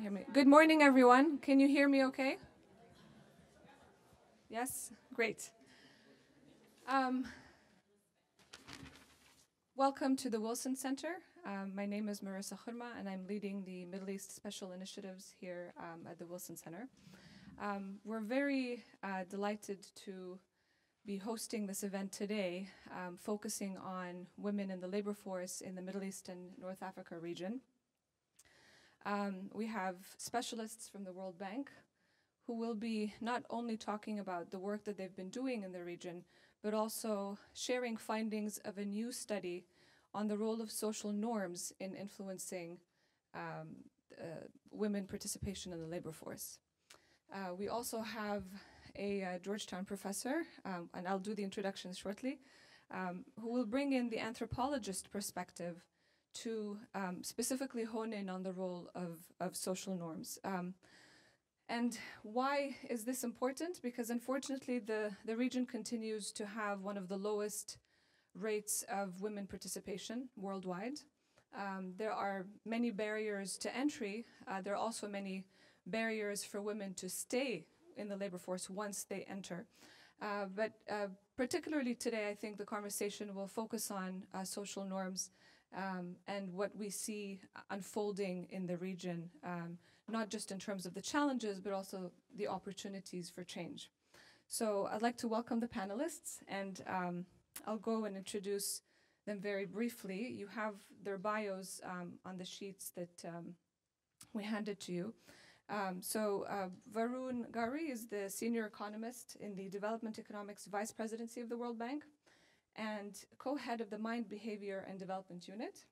Hear me? Good morning, everyone. Can you hear me okay? Yes? Great. Um, Welcome to the Wilson Center. My name is Marissa Khurma, and I'm leading the Middle East Special Initiatives here at the Wilson Center. We're very delighted to be hosting this event today, focusing on women in the labor force in the Middle East and North Africa region. We have specialists from the World Bank who will be not only talking about the work that they've been doing in the region, but also sharing findings of a new study on the role of social norms in influencing women participation in the labor force. We also have a Georgetown professor, and I'll do the introductions shortly, who will bring in the anthropologist perspective to specifically hone in on the role of social norms. And why is this important? Because unfortunately, the region continues to have one of the lowest rates of women participation worldwide. There are many barriers to entry. There are also many barriers for women to stay in the labor force once they enter. But particularly today, I think the conversation will focus on social norms and what we see unfolding in the region, not just in terms of the challenges, but also the opportunities for change. So I'd like to welcome the panelists, and I'll go and introduce them very briefly. You have their bios on the sheets that we handed to you. Varun Gari is the senior economist in the Development Economics Vice Presidency of the World Bank and co-head of the Mind, Behavior, and Development Unit.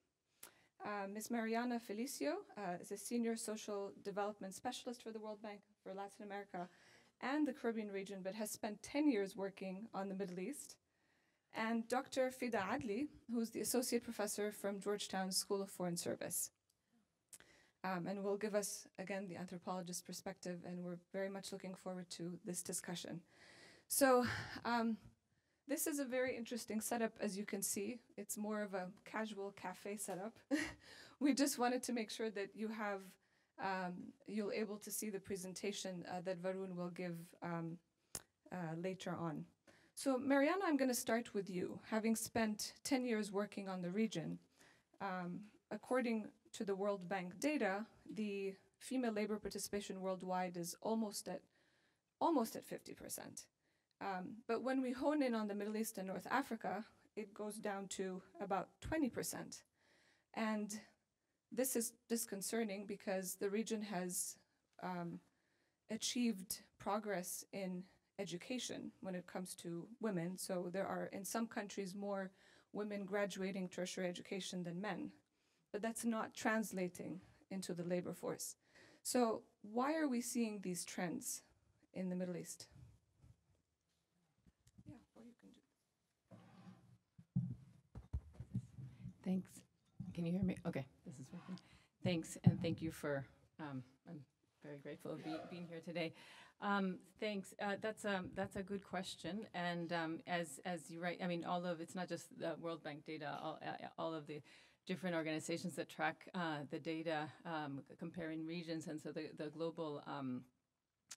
Ms. Mariana Felicio is a senior social development specialist for the World Bank for Latin America and the Caribbean region, but has spent 10 years working on the Middle East. And Dr. Fida Adli, who's the associate professor from Georgetown School of Foreign Service. And will give us, again, the anthropologist perspective, and we're very much looking forward to this discussion. So this is a very interesting setup, as you can see. It's more of a casual cafe setup. We just wanted to make sure that you have, you'll able to see the presentation that Varun will give later on. So Mariana, I'm going to start with you. Having spent 10 years working on the region, according to the World Bank data, the female labor participation worldwide is almost at 50%. But when we hone in on the Middle East and North Africa, it goes down to about 20%. And this is disconcerting because the region has achieved progress in education when it comes to women. So there are, in some countries, more women graduating tertiary education than men. But that's not translating into the labor force. So why are we seeing these trends in the Middle East? Yeah, or you can do. Thanks. Can you hear me? Okay, this is working. Thanks, and thank you for, I'm very grateful of being here today. Thanks. That's a good question. And as you write, I mean, it's not just the World Bank data, all of the different organizations that track the data comparing regions. And so the global,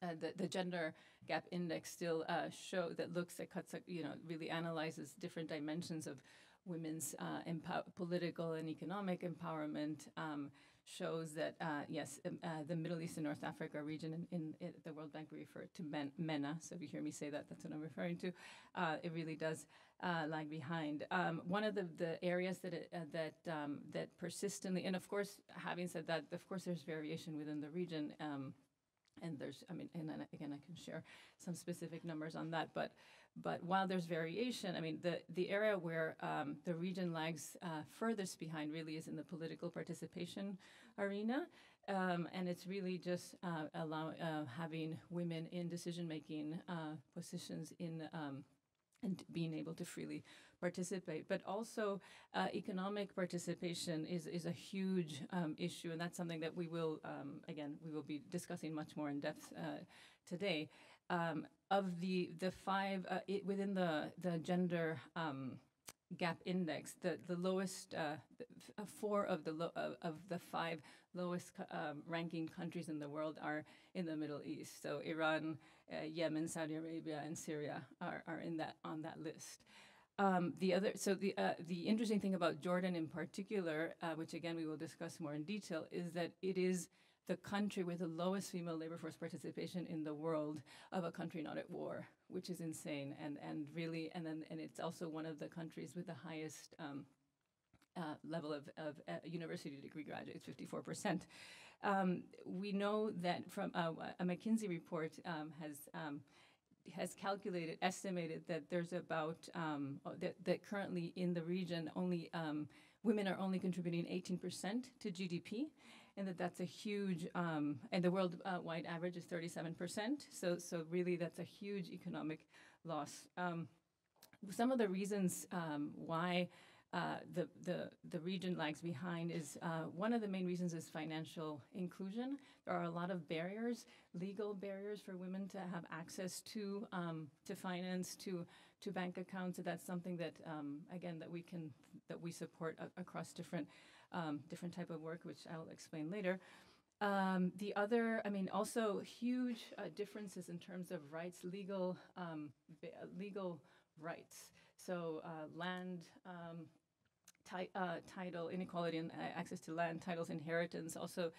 the gender gap index still really analyzes different dimensions of women's political and economic empowerment, shows that, yes, the Middle East and North Africa region in the World Bank we refer to MENA. So if you hear me say that, that's what I'm referring to. It really does lag behind. One of the areas that persistently, and of course, having said that, of course, there's variation within the region. And there's, and again, I can share some specific numbers on that. But while there's variation, the area where the region lags furthest behind really is in the political participation arena. And it's really just having women in decision-making positions and being able to freely participate. But also economic participation is a huge issue, and that's something that we will, we will be discussing much more in depth today. Of the five, within the gender gap index, the lowest, four of the five lowest ranking countries in the world are in the Middle East. So Iran, Yemen, Saudi Arabia, and Syria are on that list. The interesting thing about Jordan in particular, which again we will discuss more in detail, is that it is the country with the lowest female labor force participation in the world of a country not at war, which is insane, and it's also one of the countries with the highest level of university degree graduates, 54%. We know that from a McKinsey report has estimated that there's about that currently in the region only women are only contributing 18% to GDP, and that's a huge and the worldwide average is 37%. So really that's a huge economic loss. Some of the reasons why the region lags behind is one of the main reasons is financial inclusion. There are a lot of barriers, legal barriers for women to have access to finance, to bank accounts. So that's something that again that we support across different type of work, which I'll explain later. The other, also huge differences in terms of rights, legal rights. So land, title, inequality in access to land, titles, inheritance, also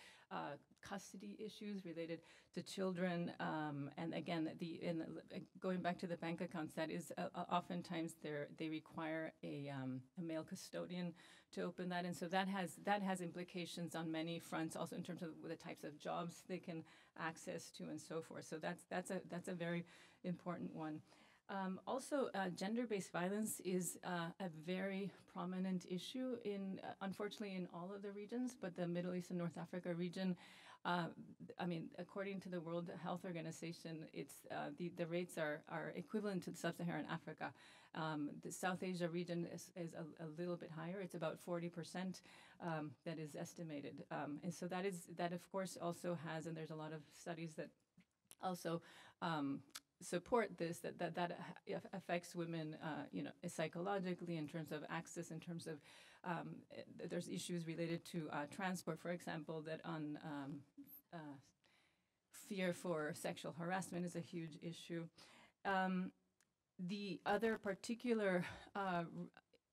custody issues related to children, and again, going back to the bank accounts, that is oftentimes they require a male custodian to open that, and so that has implications on many fronts, also in terms of the types of jobs they can access to and so forth. So that's a very important one. Also, gender-based violence is a very prominent issue unfortunately, in all of the regions, but the Middle East and North Africa region, according to the World Health Organization, it's the rates are equivalent to Sub-Saharan Africa. The South Asia region is a little bit higher. It's about 40% that is estimated, and so that of course also has, and there's a lot of studies that also support this, that affects women, psychologically, in terms of access, in terms of there's issues related to transport, for example, that on fear for sexual harassment is a huge issue. The other particular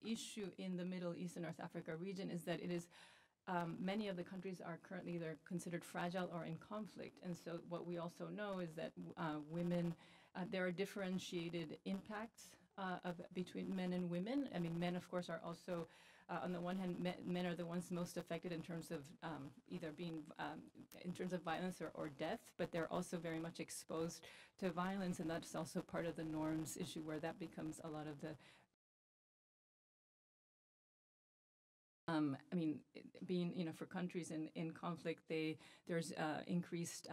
issue in the Middle East and North Africa region is that it is many of the countries are currently either considered fragile or in conflict. And so what we also know is that women, there are differentiated impacts between men and women. Men, of course, are also, on the one hand, men are the ones most affected in terms of either being, in terms of violence or death, but they're also very much exposed to violence, and that's also part of the norms issue, where that becomes a lot of the being, for countries in conflict, there's increased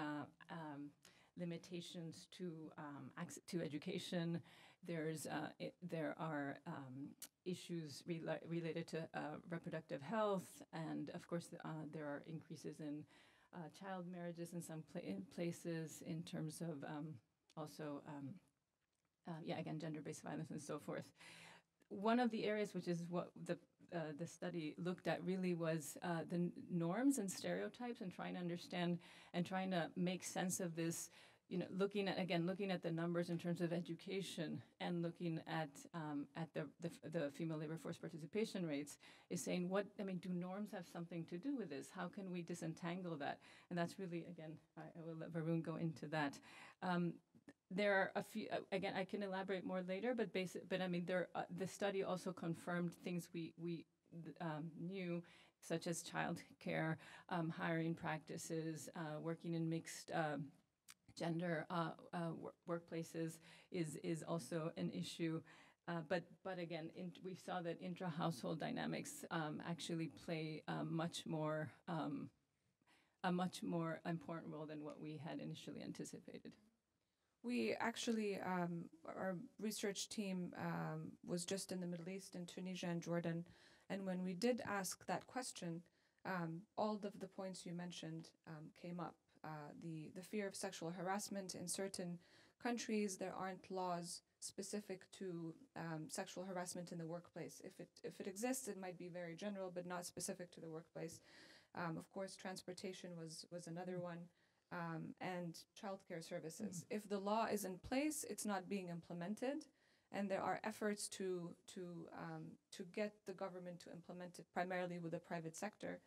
limitations to access to education. There are issues related to reproductive health, and of course there are increases in child marriages in some places, in terms of also again, gender-based violence and so forth. One of the areas, which is what the study looked at, really was the norms and stereotypes, and trying to understand and trying to make sense of this. Looking at the numbers in terms of education, and looking at the female labor force participation rates, is saying, do norms have something to do with this? How can we disentangle that? And that's really, again, I will let Varun go into that. There are a few, again, I can elaborate more later, but the study also confirmed things we knew, such as childcare, hiring practices, working in mixed gender workplaces is also an issue. But again, we saw that intra-household dynamics actually play a much more important role than what we had initially anticipated. We actually, our research team was just in the Middle East, in Tunisia and Jordan, and when we did ask that question, all of the points you mentioned came up. The fear of sexual harassment in certain countries, there aren't laws specific to sexual harassment in the workplace. If it exists, it might be very general, but not specific to the workplace. Of course, transportation was another one, and childcare services. If the law is in place, it's not being implemented, and there are efforts to get the government to implement it primarily with the private sector,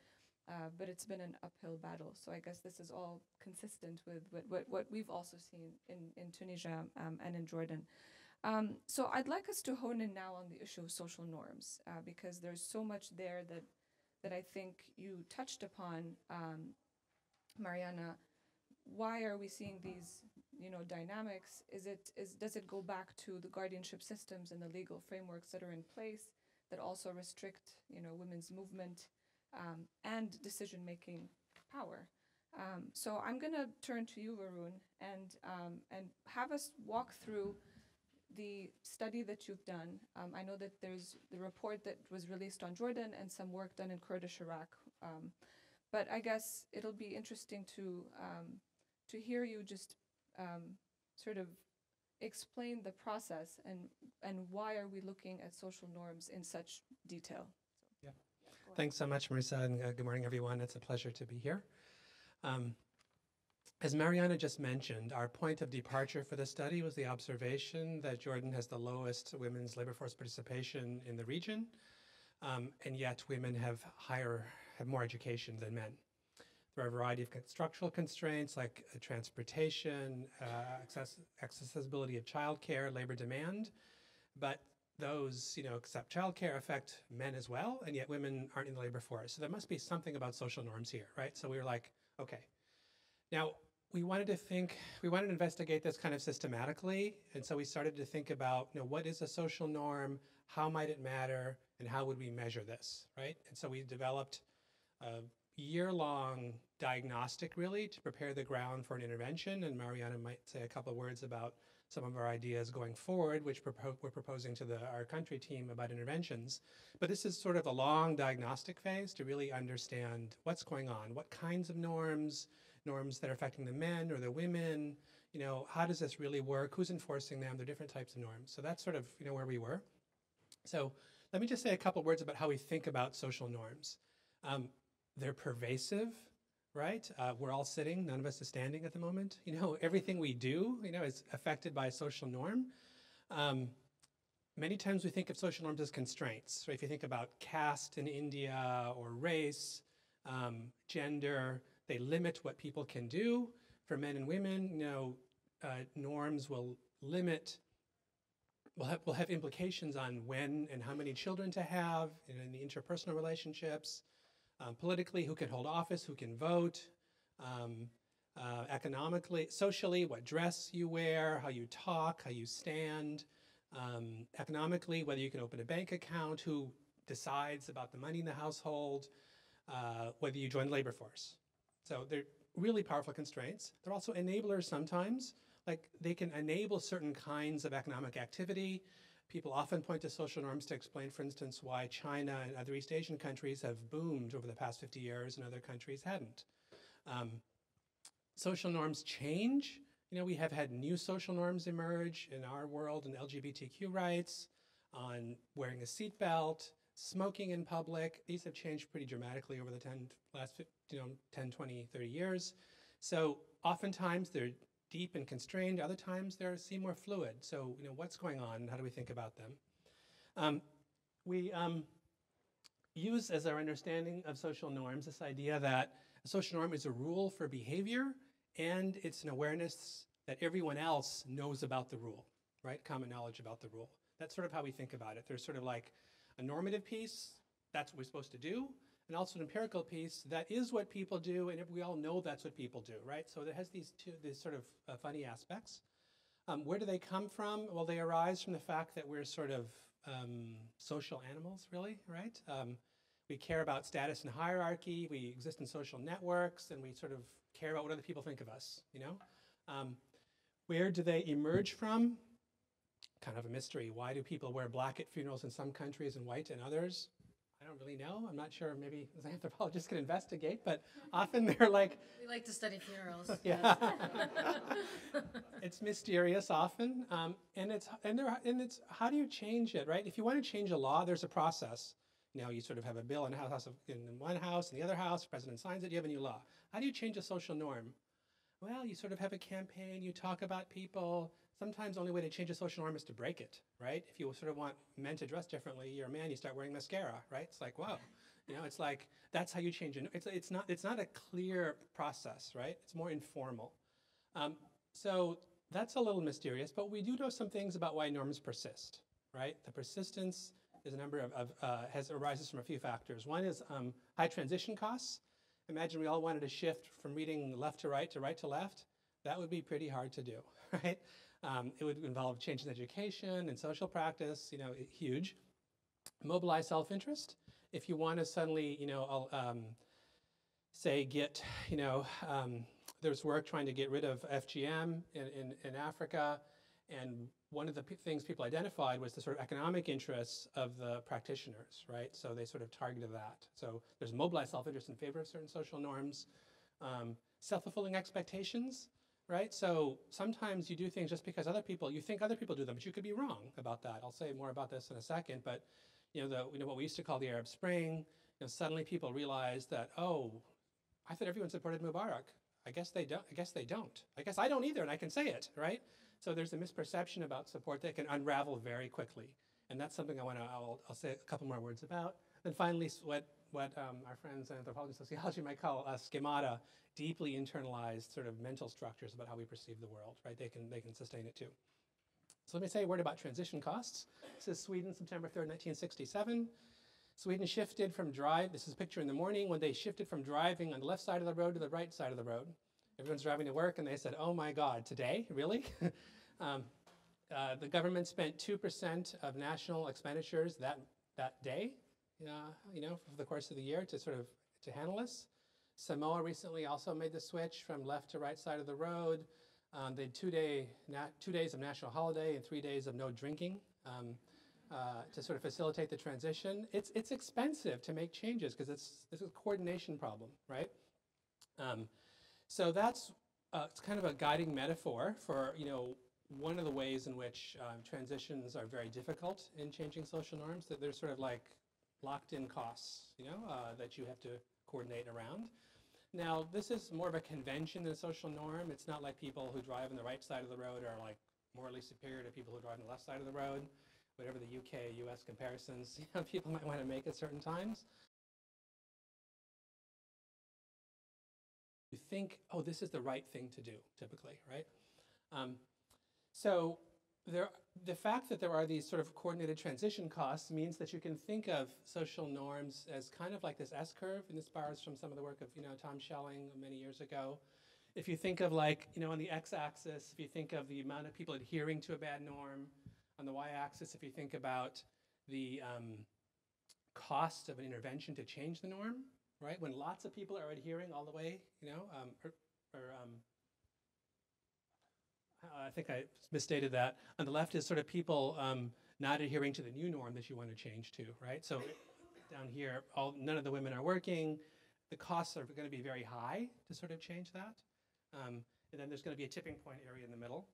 but it's been an uphill battle. So I guess this is all consistent with what we've also seen in Tunisia and in Jordan. So I'd like us to hone in now on the issue of social norms, because there's so much there that I think you touched upon, Mariana. Why are we seeing these, dynamics? Does it go back to the guardianship systems and the legal frameworks that are in place that also restrict, women's movement and decision-making power? So I'm going to turn to you, Varun, and have us walk through the study that you've done. I know that there's the report that was released on Jordan and some work done in Kurdish Iraq. But I guess it'll be interesting to hear you just sort of explain the process and why are we looking at social norms in such detail. Yeah. Thanks so much, Marisa, and good morning, everyone. It's a pleasure to be here. As Mariana just mentioned, our point of departure for the study was the observation that Jordan has the lowest women's labor force participation in the region, and yet women have more education than men. There are a variety of structural constraints like transportation, accessibility of childcare, labor demand, but those, except childcare, affect men as well, and yet women aren't in the labor force. So there must be something about social norms here, right? So we were like, okay. Now, we wanted to investigate this kind of systematically, and so we started to think about, what is a social norm, how might it matter, and how would we measure this, right? And so we developed a year-long diagnostic, really, to prepare the ground for an intervention, and Mariana might say a couple of words about some of our ideas going forward, which we're proposing to our country team about interventions. But this is sort of a long diagnostic phase to really understand what's going on, what kinds of norms that are affecting the men or the women, how does this really work, who's enforcing them, there are different types of norms. So that's sort of, where we were. So let me just say a couple words about how we think about social norms. They're pervasive, right? We're all sitting, none of us is standing at the moment. Everything we do, is affected by a social norm. Many times we think of social norms as constraints. So if you think about caste in India or race, gender, they limit what people can do. For men and women, norms will have implications on when and how many children to have in the interpersonal relationships. Politically, who can hold office, who can vote. Economically, socially, what dress you wear, how you talk, how you stand. Economically, whether you can open a bank account, who decides about the money in the household, whether you join the labor force. So they're really powerful constraints. They're also enablers sometimes. Like they can enable certain kinds of economic activity. People often point to social norms to explain, for instance, why China and other East Asian countries have boomed over the past 50 years and other countries hadn't. Social norms change. We have had new social norms emerge in our world in LGBTQ rights, on wearing a seatbelt, smoking in public. These have changed pretty dramatically over the last 10, 20, 30 years. So oftentimes they're deep and constrained. Other times they seem more fluid. So, what's going on and how do we think about them? We use as our understanding of social norms this idea that a social norm is a rule for behavior and it's an awareness that everyone else knows about the rule, right? Common knowledge about the rule. That's sort of how we think about it. There's sort of like a normative piece, that's what we're supposed to do, and also an empirical piece, that is what people do, and we all know that's what people do, right? So it has these sort of funny aspects. Where do they come from? Well, they arise from the fact that we're sort of social animals, really, right? We care about status and hierarchy, we exist in social networks, and we sort of care about what other people think of us, Where do they emerge from? Kind of a mystery. Why do people wear black at funerals in some countries and white in others? I don't really know. I'm not sure. Maybe as an anthropologist can investigate, but often they're like, We like to study funerals. yeah, it's mysterious often, and it's how do you change it, right? If you want to change a law, there's a process. You know, you sort of have a bill in one house, in the other house, the president signs it, you have a new law. How do you change a social norm? Well, you sort of have a campaign, you talk about people. Sometimes the only way to change a social norm is to break it, right? If you sort of want men to dress differently, you're a man, you start wearing mascara, right? It's like, whoa, you know, it's like, that's how you change it. It's not a clear process, right? It's more informal. So that's a little mysterious, but we do know some things about why norms persist, right? The persistence is a number arises from a few factors. One is high transition costs. Imagine we all wanted to shift from reading left to right to left. That would be pretty hard to do, right? It would involve change in education and social practice, you know, huge. Mobilize self-interest. If you want to suddenly, you know, say get, you know, there's work trying to get rid of FGM in Africa, and one of the things people identified was the sort of economic interests of the practitioners, right? So they sort of targeted that. So there's mobilized self-interest in favor of certain social norms. Self-fulfilling expectations, right? So sometimes you do things just because you think other people do them, but you could be wrong about that. I'll say more about this in a second, but you know, what we used to call the Arab Spring, you know, suddenly people realized that, oh, I thought everyone supported Mubarak. I guess they don't. I guess I don't either, and I can say it, right? So there's a misperception about support that can unravel very quickly, and that's something I'll say a couple more words about. Then finally, what our friends in anthropology and sociology might call schemata, deeply internalized sort of mental structures about how we perceive the world, right? They can sustain it too. So let me say a word about transition costs. This is Sweden, September 3rd, 1967. Sweden shifted from this is a picture in the morning when they shifted from driving on the left side of the road to the right side of the road. Everyone's driving to work and they said, oh my God, today, really? The government spent 2% of national expenditures that day, you know, for the course of the year to handle this. Samoa recently also made the switch from left to right side of the road. They had 2 days of national holiday and 3 days of no drinking to sort of facilitate the transition. It's expensive to make changes because it's a coordination problem, right? So that's it's kind of a guiding metaphor for, you know, one of the ways in which transitions are very difficult in changing social norms, that there's sort of like locked-in costs, you know, that you have to coordinate around. Now, this is more of a convention than a social norm. It's not like people who drive on the right side of the road are like morally superior to people who drive on the left side of the road. Whatever the UK, US comparisons, you know, people might want to make at certain times. You think, oh, this is the right thing to do, typically, right? So the fact that there are these sort of coordinated transition costs means that you can think of social norms as kind of like this S-curve, and this borrows from some of the work of, you know, Tom Schelling many years ago. If you think of, like, you know, on the x-axis, if you think of the amount of people adhering to a bad norm, on the y-axis, if you think about the cost of an intervention to change the norm, right? When lots of people are adhering all the way, you know, I think I misstated that. On the left is sort of people not adhering to the new norm that you want to change to, right? So down here, none of the women are working. The costs are going to be very high to sort of change that. And then there's going to be a tipping point area in the middle.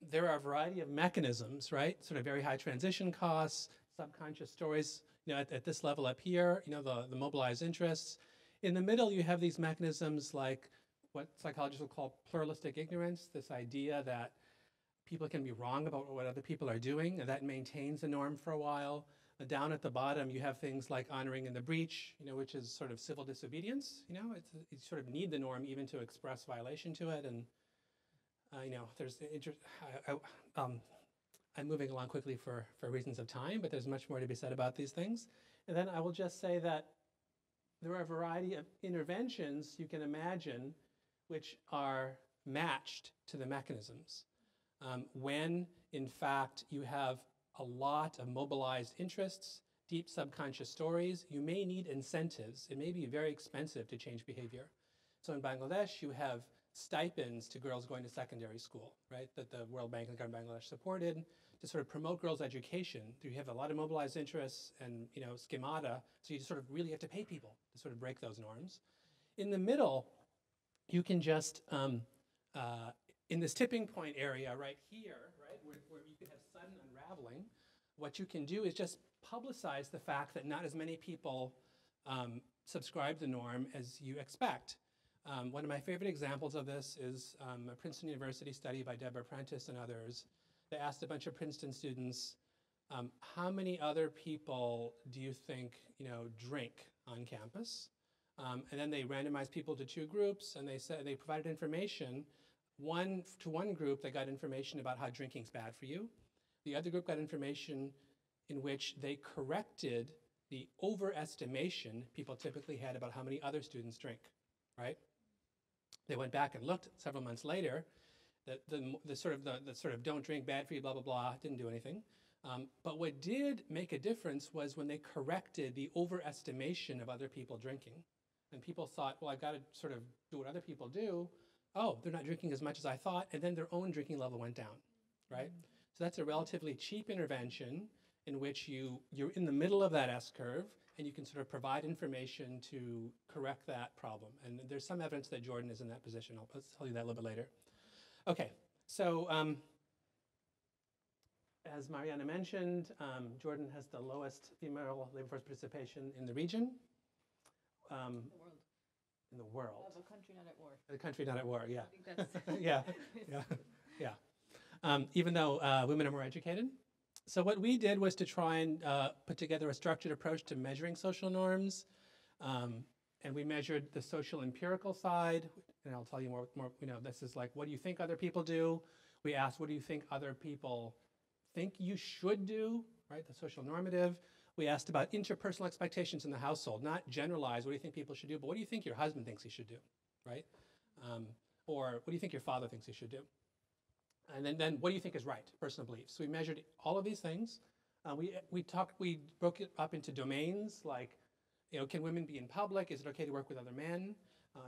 There are a variety of mechanisms, right? Sort of very high transition costs, subconscious stories, you know, at this level up here, you know, the mobilized interests. In the middle, you have these mechanisms like what psychologists will call pluralistic ignorance, this idea that people can be wrong about what other people are doing, and that maintains the norm for a while. Down at the bottom, you have things like honoring in the breach, you know, which is sort of civil disobedience. You know, you sort of need the norm even to express violation to it. And you know, there's I'm moving along quickly for reasons of time, but there's much more to be said about these things. And then I will just say that there are a variety of interventions you can imagine which are matched to the mechanisms. When, in fact, you have a lot of mobilized interests, deep subconscious stories, you may need incentives. It may be very expensive to change behavior. So in Bangladesh, you have stipends to girls going to secondary school, right, that the World Bank and the government of Bangladesh supported to sort of promote girls' education. You have a lot of mobilized interests and schemata, so you just sort of really have to pay people to sort of break those norms. In the middle, you can just, in this tipping point area right here, right, where you could have sudden unraveling, what you can do is just publicize the fact that not as many people subscribe to the norm as you expect. One of my favorite examples of this is a Princeton University study by Deborah Prentice and others. They asked a bunch of Princeton students, how many other people do you think drink on campus? And then they randomized people to two groups, and they said they provided information. To one group, they got information about how drinking's bad for you. The other group got information in which they corrected the overestimation people typically had about how many other students drink, right? They went back and looked several months later. The sort of don't drink, bad for you, blah blah blah, didn't do anything. But what did make a difference was when they corrected the overestimation of other people drinking. And people thought, well, I've got to sort of do what other people do. Oh, they're not drinking as much as I thought, and then their own drinking level went down, right? So that's a relatively cheap intervention in which you're in the middle of that S-curve, and you can sort of provide information to correct that problem. And there's some evidence that Jordan is in that position. I'll tell you that a little bit later. Okay, so as Mariana mentioned, Jordan has the lowest female labor force participation in the region. In the world. Of a country not at war. The country not at war, yeah. I think that's yeah. Even though women are more educated. So what we did was to try and put together a structured approach to measuring social norms. And we measured the social empirical side. And I'll tell you more, this is like, what do you think other people do? We asked, what do you think other people think you should do, right? The social normative. We asked about interpersonal expectations in the household, not generalized, what do you think people should do, but what do you think your husband thinks he should do, right? Or what do you think your father thinks he should do? And then what do you think is right, personal beliefs? So we measured all of these things. We broke it up into domains like, can women be in public? Is it okay to work with other men?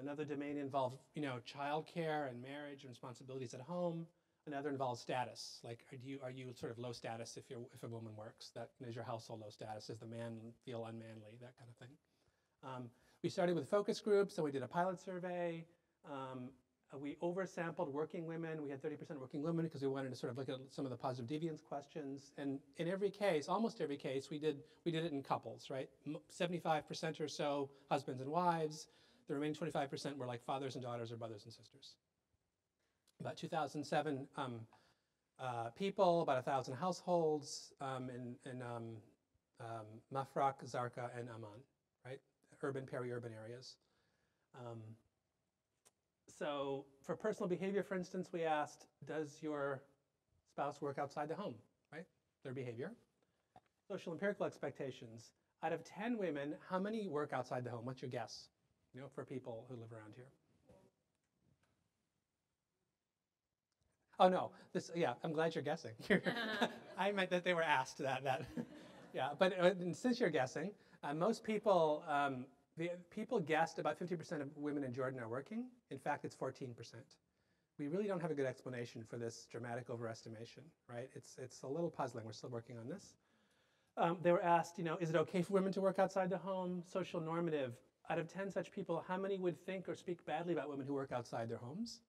Another domain involved, childcare and marriage and responsibilities at home. Another involves status, like are you sort of low status if a woman works? That is your household low status. Does the man feel unmanly? That kind of thing. We started with focus groups, so we did a pilot survey. We oversampled working women. We had 30% working women because we wanted to sort of look at some of the positive deviance questions. And in every case, almost every case, we did it in couples, right? 75% or so husbands and wives. The remaining 25% were like fathers and daughters or brothers and sisters. About 2,007 people, about 1,000 households in Mafraq, Zarqa, and Amman, right? Urban, peri-urban areas. So for personal behavior, for instance, we asked, does your spouse work outside the home, right? Their behavior. Social empirical expectations. Out of 10 women, how many work outside the home? What's your guess, for people who live around here? Oh no, I'm glad you're guessing. I meant that they were asked that. Yeah, but since you're guessing, most people, people guessed about 50% of women in Jordan are working. In fact, it's 14%. We really don't have a good explanation for this dramatic overestimation, right? It's a little puzzling. We're still working on this. They were asked, is it okay for women to work outside the home? Social normative. Out of 10 such people, how many would think or speak badly about women who work outside their homes?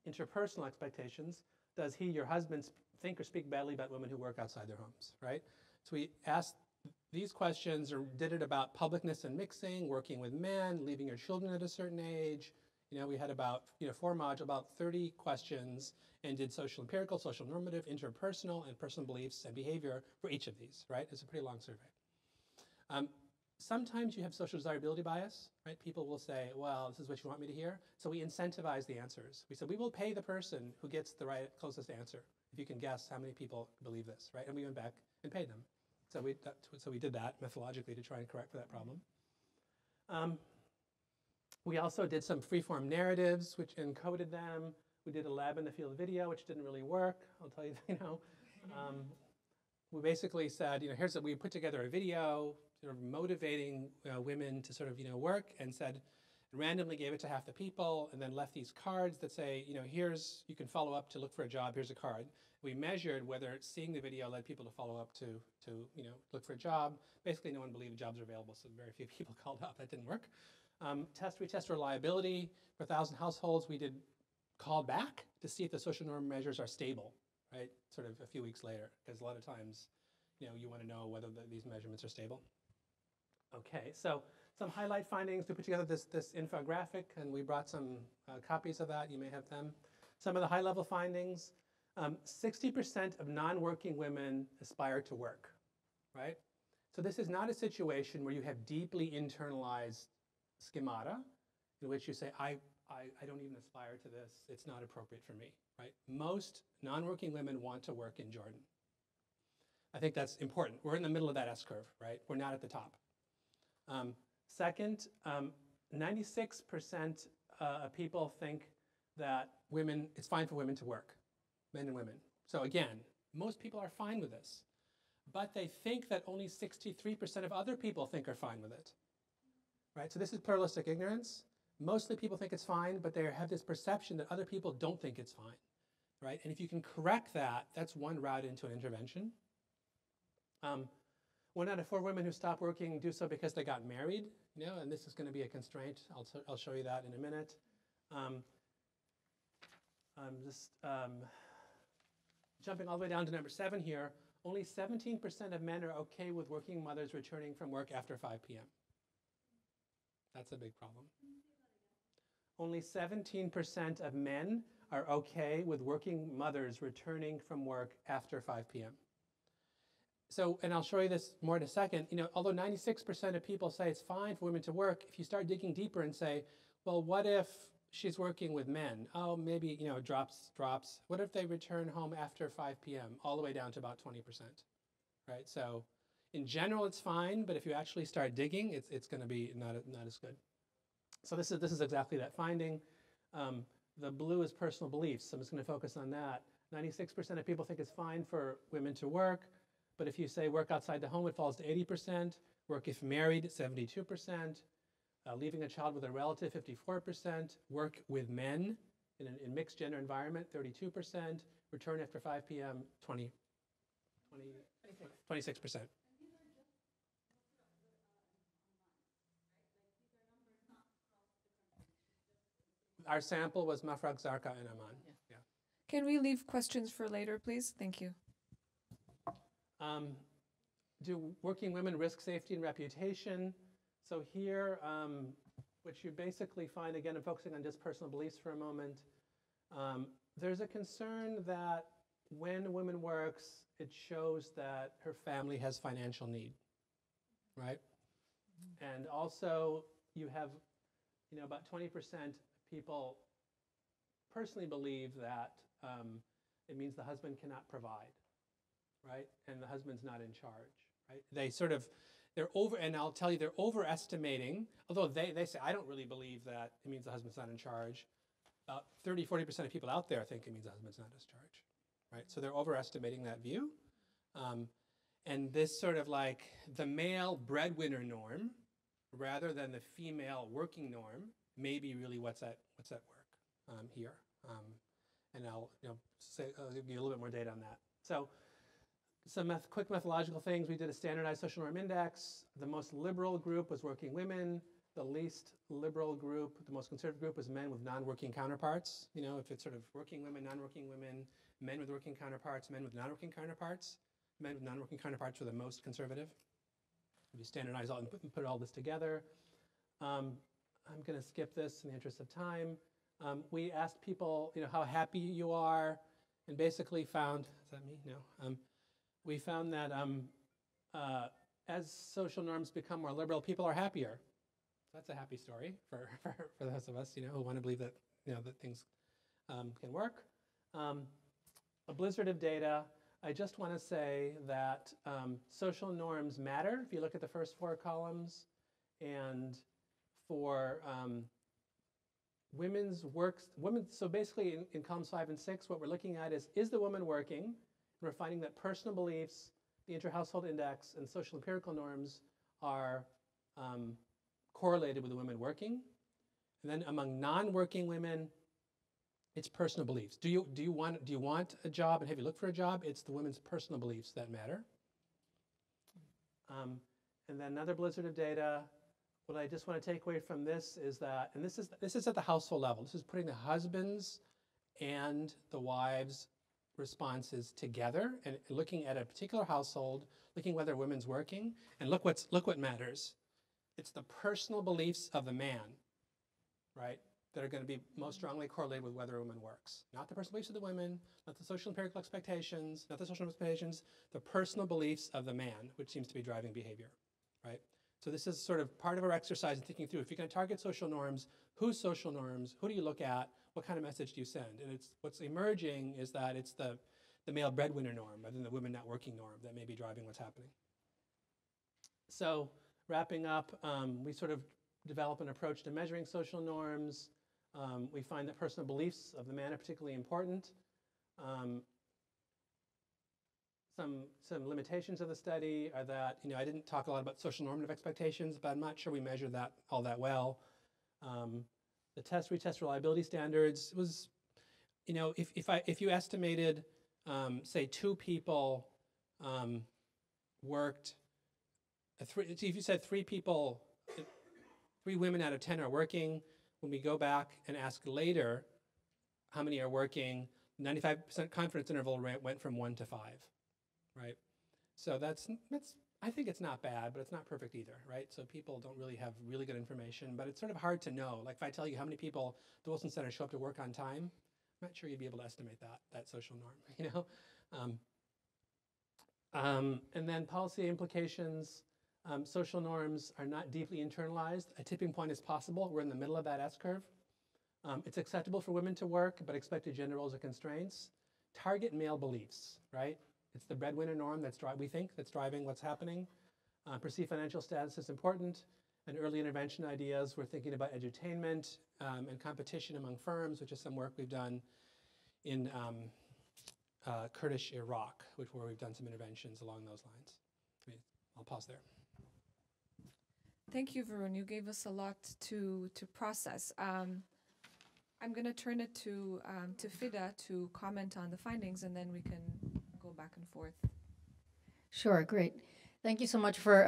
Interpersonal expectations. Does he, your husband, think or speak badly about women who work outside their homes, right? So we asked these questions, or did it about publicness and mixing, working with men, leaving your children at a certain age. We had about, 4 modules, about 30 questions, and did social empirical, social normative, interpersonal, and personal beliefs and behavior for each of these, right? It's a pretty long survey. Sometimes you have social desirability bias, right? People will say, well, this is what you want me to hear. So we incentivize the answers. We said, we will pay the person who gets the closest answer, if you can guess how many people believe this, right? And we went back and paid them. So we did that methodologically to try and correct for that problem. We also did some free-form narratives, which encoded them. We did a lab in the field video, which didn't really work. I'll tell you, we basically said, we put together a video, sort of motivating women to sort of, work, and said, randomly gave it to half the people, and then left these cards that say, you can follow up to look for a job, here's a card. we measured whether seeing the video led people to follow up to look for a job. Basically, no one believed jobs were available, so very few people called up. That didn't work. We test reliability. For 1,000 households, we did call back to see if the social norm measures are stable, right? Sort of a few weeks later, because a lot of times, you want to know whether these measurements are stable. Okay, so some highlight findings. We put together this infographic, and we brought some copies of that. You may have them. Some of the high-level findings. 60% of non-working women aspire to work, right? So this is not a situation where you have deeply internalized schemata in which you say, I don't even aspire to this. It's not appropriate for me, right? Most non-working women want to work in Jordan. I think that's important. We're in the middle of that S-curve, right? We're not at the top. Second, 96% of people think that it's fine for women to work, men and women. So again, most people are fine with this, but they think that only 63% of other people think are fine with it, right? So this is pluralistic ignorance. Mostly people think it's fine, but they have this perception that other people don't think it's fine, right? And if you can correct that, that's one route into an intervention. 1 out of 4 women who stop working do so because they got married, and this is going to be a constraint. I'll show you that in a minute. Jumping all the way down to number 7 here, only 17% of men are okay with working mothers returning from work after 5 p.m. That's a big problem. Only 17% of men are okay with working mothers returning from work after 5 p.m. So, and I'll show you this more in a second, although 96% of people say it's fine for women to work, if you start digging deeper and say, well, what if she's working with men? Oh, maybe, drops. What if they return home after 5 p.m., all the way down to about 20%, right? So in general, it's fine, but if you actually start digging, it's going to be not as good. So this is exactly that finding. The blue is personal beliefs, so I'm just going to focus on that. 96% of people think it's fine for women to work, but if you say work outside the home, it falls to 80%. Work if married, 72%. Leaving a child with a relative, 54%. Work with men in a mixed gender environment, 32%. Return after 5 p.m., 26%. Our sample was Mafraq, Zarqa, and Amman. Yeah. Can we leave questions for later, please? Thank you. Do working women risk safety and reputation? So here, what you basically find, again, I'm focusing on just personal beliefs for a moment. There's a concern that when a woman works, it shows that her family has financial need, right? And also, you have, about 20% people personally believe that it means the husband cannot provide, right? And the husband's not in charge, right? And I'll tell you, they're overestimating, although they say, I don't really believe that it means the husband's not in charge. About 40% of people out there think it means the husband's not in charge, right? So they're overestimating that view. And this sort of like the male breadwinner norm, rather than the female working norm, may be really what's at work here. And I'll give you a little bit more data on that. So some quick methodological things. We did a standardized social norm index. The most liberal group was working women. The least liberal group, the most conservative group, was men with non-working counterparts. If it's sort of working women, non-working women, men with working counterparts, men with non-working counterparts. Men with non-working counterparts were the most conservative. We standardize all and put all this together. I'm going to skip this in the interest of time. We asked people, how happy you are, and basically found, is that me? No. We found that as social norms become more liberal, people are happier. That's a happy story for those of us, who want to believe that, that things can work. A blizzard of data. I just want to say that social norms matter. If you look at the first 4 columns, and for so basically in columns 5 and 6, what we're looking at is the woman working? And we're finding that personal beliefs, the inter-household index, and social empirical norms are correlated with the women working. And then among non-working women, It's personal beliefs. Do you want a job, and have you looked for a job? It's the women's personal beliefs that matter. And then another blizzard of data. What I just want to take away from this is that, and this is at the household level. This is putting the husbands and the wives' responses together and looking at a particular household, looking whether a woman's working, and look what matters. It's the personal beliefs of the man, right, that are going to be most strongly correlated with whether a woman works. Not the personal beliefs of the women, not the social empirical expectations, not the social expectations, the personal beliefs of the man, which seems to be driving behavior, right? So this is sort of part of our exercise in thinking through, if you're going to target social norms, whose social norms, who do you look at, what kind of message do you send? And what's emerging is that it's the male breadwinner norm rather than the women not working norm that may be driving what's happening. So wrapping up, we sort of develop an approach to measuring social norms. We find that personal beliefs of the man are particularly important. Some limitations of the study are that, I didn't talk a lot about social normative expectations, but I'm not sure we measured that all that well. The retest reliability standards was, if you estimated, say 2 people worked, if you said 3 women out of 10 are working, when we go back and ask later how many are working, 95% confidence interval went from 1 to 5, right? So I think it's not bad, but it's not perfect either, right? So people don't really have really good information, but it's sort of hard to know. Like if I tell you how many people at the Wilson Center show up to work on time, I'm not sure you'd be able to estimate that social norm, And then policy implications. Social norms are not deeply internalized. A tipping point is possible. We're in the middle of that S-curve. It's acceptable for women to work, but expected gender roles are constraints. Target male beliefs, right? It's the breadwinner norm that's driving what's happening. Perceived financial status is important. And early intervention ideas, we're thinking about edutainment and competition among firms, which is some work we've done in Kurdish Iraq, where we've done some interventions along those lines. I'll pause there. Thank you, Varun. You gave us a lot to process. I'm going to turn it to Fida to comment on the findings, and then we can go back and forth. Sure, great. Thank you so much for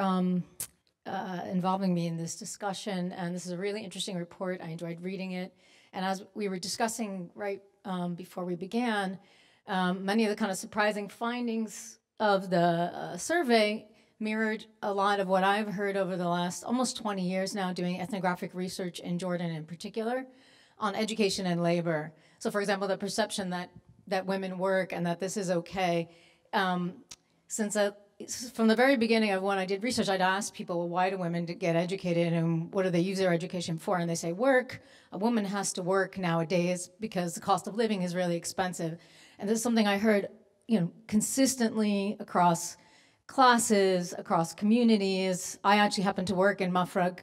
involving me in this discussion. And this is a really interesting report. I enjoyed reading it. And as we were discussing right before we began, many of the kind of surprising findings of the survey mirrored a lot of what I've heard over the last almost 20 years now doing ethnographic research in Jordan in particular on education and labor. So for example, the perception that women work and that this is okay. From the very beginning of when I did research, I'd ask people, well, why do women get educated and what do they use their education for? And they say, work. A woman has to work nowadays because the cost of living is really expensive. And this is something I heard, consistently across classes, across communities. I actually happened to work in Mafraq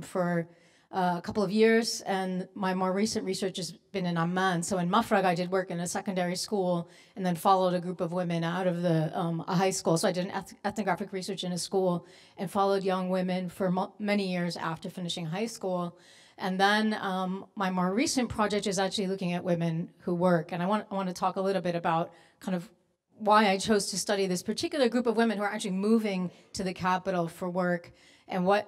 for a couple of years, and my more recent research has been in Amman. So in Mafraq, I did work in a secondary school and then followed a group of women out of a high school. So I did an ethnographic research in a school and followed young women for many years after finishing high school. And then my more recent project is actually looking at women who work. And I want to talk a little bit about kind of why I chose to study this particular group of women who are actually moving to the capital for work, and why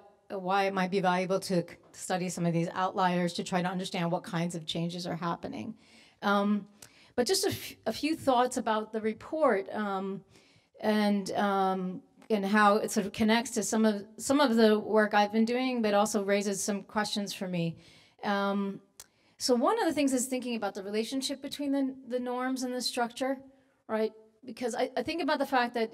it might be valuable to study some of these outliers to try to understand what kinds of changes are happening. But just a few thoughts about the report and how it sort of connects to some of the work I've been doing, but also raises some questions for me. So one of the things is thinking about the relationship between the norms and the structure, right? Because I think about the fact that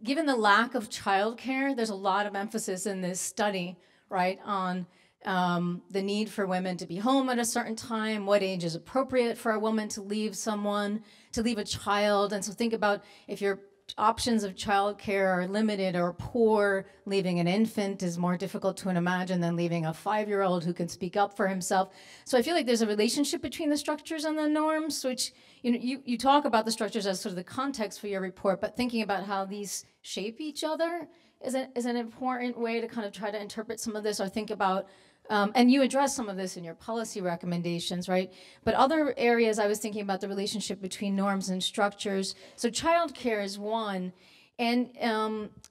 given the lack of childcare, there's a lot of emphasis in this study, right, on the need for women to be home at a certain time, what age is appropriate for a woman to leave a child. And so think about if your options of childcare are limited or poor, leaving an infant is more difficult to imagine than leaving a 5-year-old who can speak up for himself. So I feel like there's a relationship between the structures and the norms, which you talk about the structures as sort of the context for your report, but thinking about how these shape each other is an important way to kind of try to interpret some of this, or think about And you address some of this in your policy recommendations, right? But other areas, I was thinking about the relationship between norms and structures. So childcare is one. And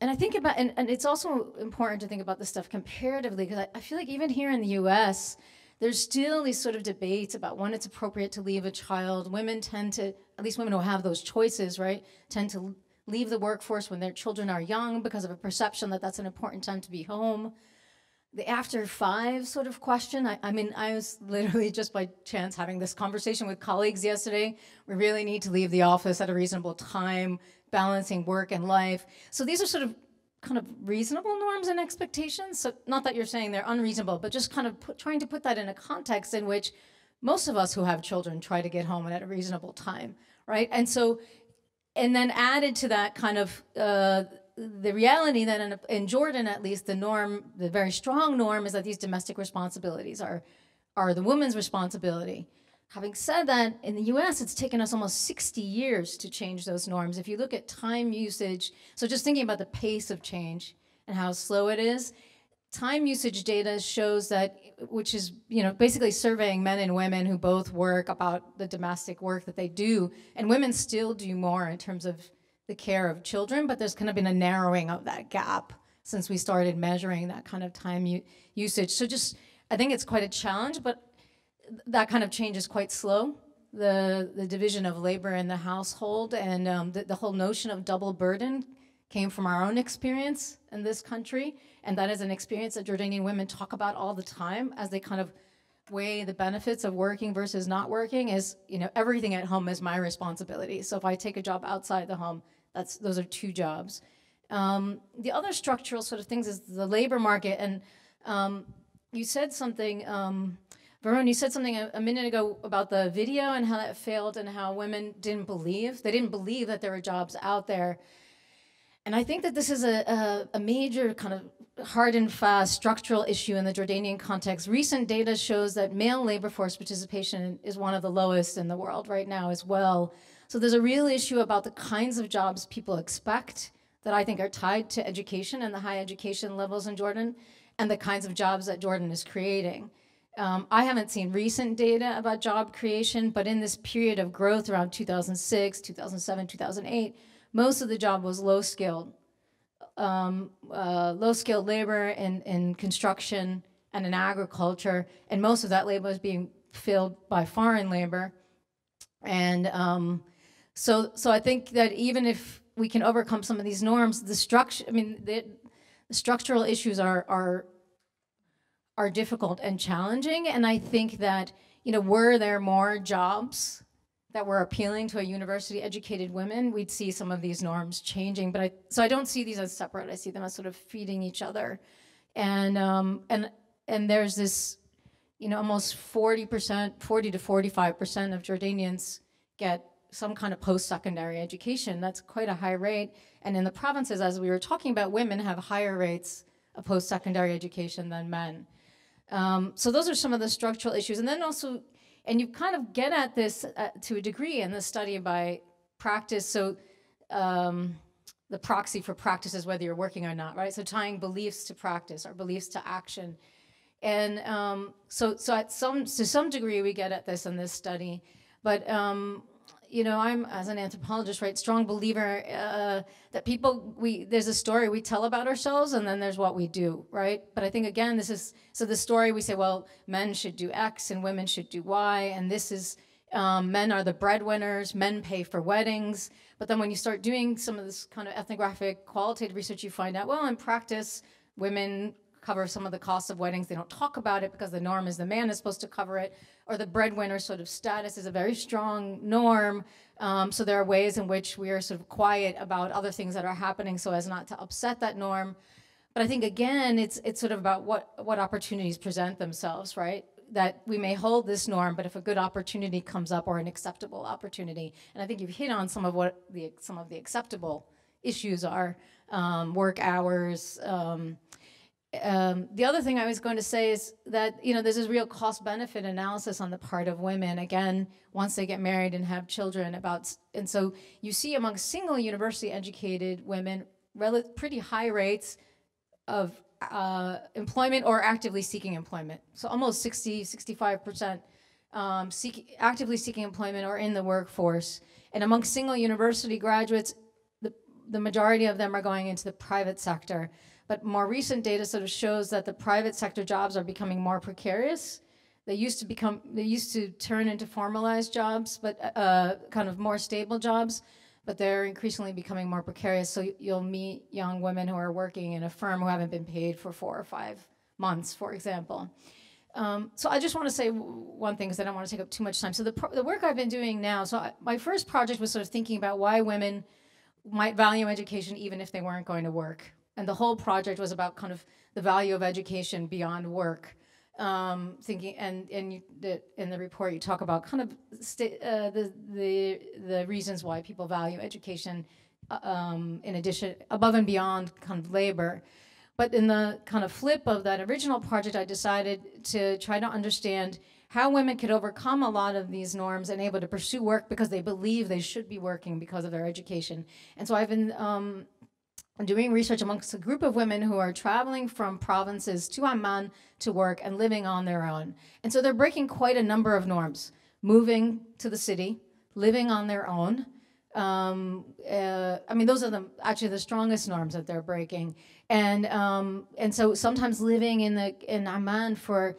I think about, and it's also important to think about this stuff comparatively, because I feel like even here in the US, there's still these sort of debates about when it's appropriate to leave a child. Women tend to, at least women who have those choices, right, tend to leave the workforce when their children are young because of a perception that that's an important time to be home. The after 5 sort of question, I mean, I was literally just by chance having this conversation with colleagues yesterday. We really need to leave the office at a reasonable time, balancing work and life. So these are sort of kind of reasonable norms and expectations. So not that you're saying they're unreasonable, but just kind of trying to put that in a context in which most of us who have children try to get home at a reasonable time, right? And so, and then added to that kind of the reality that in Jordan, at least, the norm, the very strong norm, is that these domestic responsibilities are the woman's responsibility. Having said that, in the US, it's taken us almost 60 years to change those norms. If you look at time usage, so just thinking about the pace of change and how slow it is, time usage data shows that, which is, you know, basically surveying men and women who both work about the domestic work that they do, and women still do more in terms of the care of children, but there's kind of been a narrowing of that gap since we started measuring that kind of time usage. So just, I think it's quite a challenge, but that kind of change is quite slow. The division of labor in the household and the whole notion of double burden came from our own experience in this country, and that is an experience that Jordanian women talk about all the time as they kind of weigh the benefits of working versus not working. Is, you know, everything at home is my responsibility. So if I take a job outside the home, those are 2 jobs. The other structural sort of things is the labor market, and you said something, Varun, you said something a minute ago about the video and how that failed and how women didn't believe that there were jobs out there. And I think that this is a major kind of hard and fast structural issue in the Jordanian context. Recent data shows that male labor force participation is one of the lowest in the world right now as well. So there's a real issue about the kinds of jobs people expect that I think are tied to education and the high education levels in Jordan, and the kinds of jobs that Jordan is creating. I haven't seen recent data about job creation, but in this period of growth around 2006, 2007, 2008, most of the job was low-skilled labor in construction and in agriculture, and most of that labor was being filled by foreign labor. And so I think that even if we can overcome some of these norms, the structural issues are difficult and challenging. And I think that, you know, were there more jobs that were appealing to a university-educated women, we'd see some of these norms changing. But so I don't see these as separate. I see them as sort of feeding each other. And there's this, you know, almost 40 to 45% of Jordanians get some kind of post-secondary education. That's quite a high rate. And in the provinces, as we were talking about, women have higher rates of post-secondary education than men. So those are some of the structural issues. And then also, and you kind of get at this to a degree in the study by practice. So the proxy for practice is whether you're working or not, right? So tying beliefs to practice or beliefs to action. And so to some degree, we get at this in this study. But you know, I'm, as an anthropologist, right, strong believer that there's a story we tell about ourselves, and then there's what we do, right? But I think, again, so the story we say, well, men should do X and women should do Y, and this is, men are the breadwinners, men pay for weddings. But then when you start doing some of this kind of ethnographic qualitative research, you find out, well, in practice, women cover some of the costs of weddings. They don't talk about it because the norm is the man is supposed to cover it, or the breadwinner sort of status is a very strong norm. So there are ways in which we are sort of quiet about other things that are happening so as not to upset that norm. But I think, again, it's sort of about what opportunities present themselves, right? That we may hold this norm, but if a good opportunity comes up or an acceptable opportunity, and I think you've hit on some of the acceptable issues are, work hours. The other thing I was going to say is that, you know, there's this real cost-benefit analysis on the part of women, again, once they get married and have children and so you see among single university-educated women, pretty high rates of employment or actively seeking employment. So almost 65% actively seeking employment or in the workforce. And among single university graduates, the majority of them are going into the private sector. But more recent data sort of shows that the private sector jobs are becoming more precarious. They used to turn into formalized jobs, but kind of more stable jobs, but they're increasingly becoming more precarious. So you'll meet young women who are working in a firm who haven't been paid for 4 or 5 months, for example. So I just want to say one thing, because I don't want to take up too much time. So the work I've been doing now, my first project was sort of thinking about why women might value education even if they weren't going to work. And the whole project was about kind of the value of education beyond work. Thinking, and in the report you talk about kind of the reasons why people value education in addition, above and beyond kind of labor. But in the kind of flip of that original project, I decided to try to understand how women could overcome a lot of these norms and able to pursue work because they believe they should be working because of their education. And so I've been doing research amongst a group of women who are traveling from provinces to Amman to work and living on their own. And so they're breaking quite a number of norms, moving to the city, living on their own. I mean, those are actually the strongest norms that they're breaking. And so sometimes living in Amman for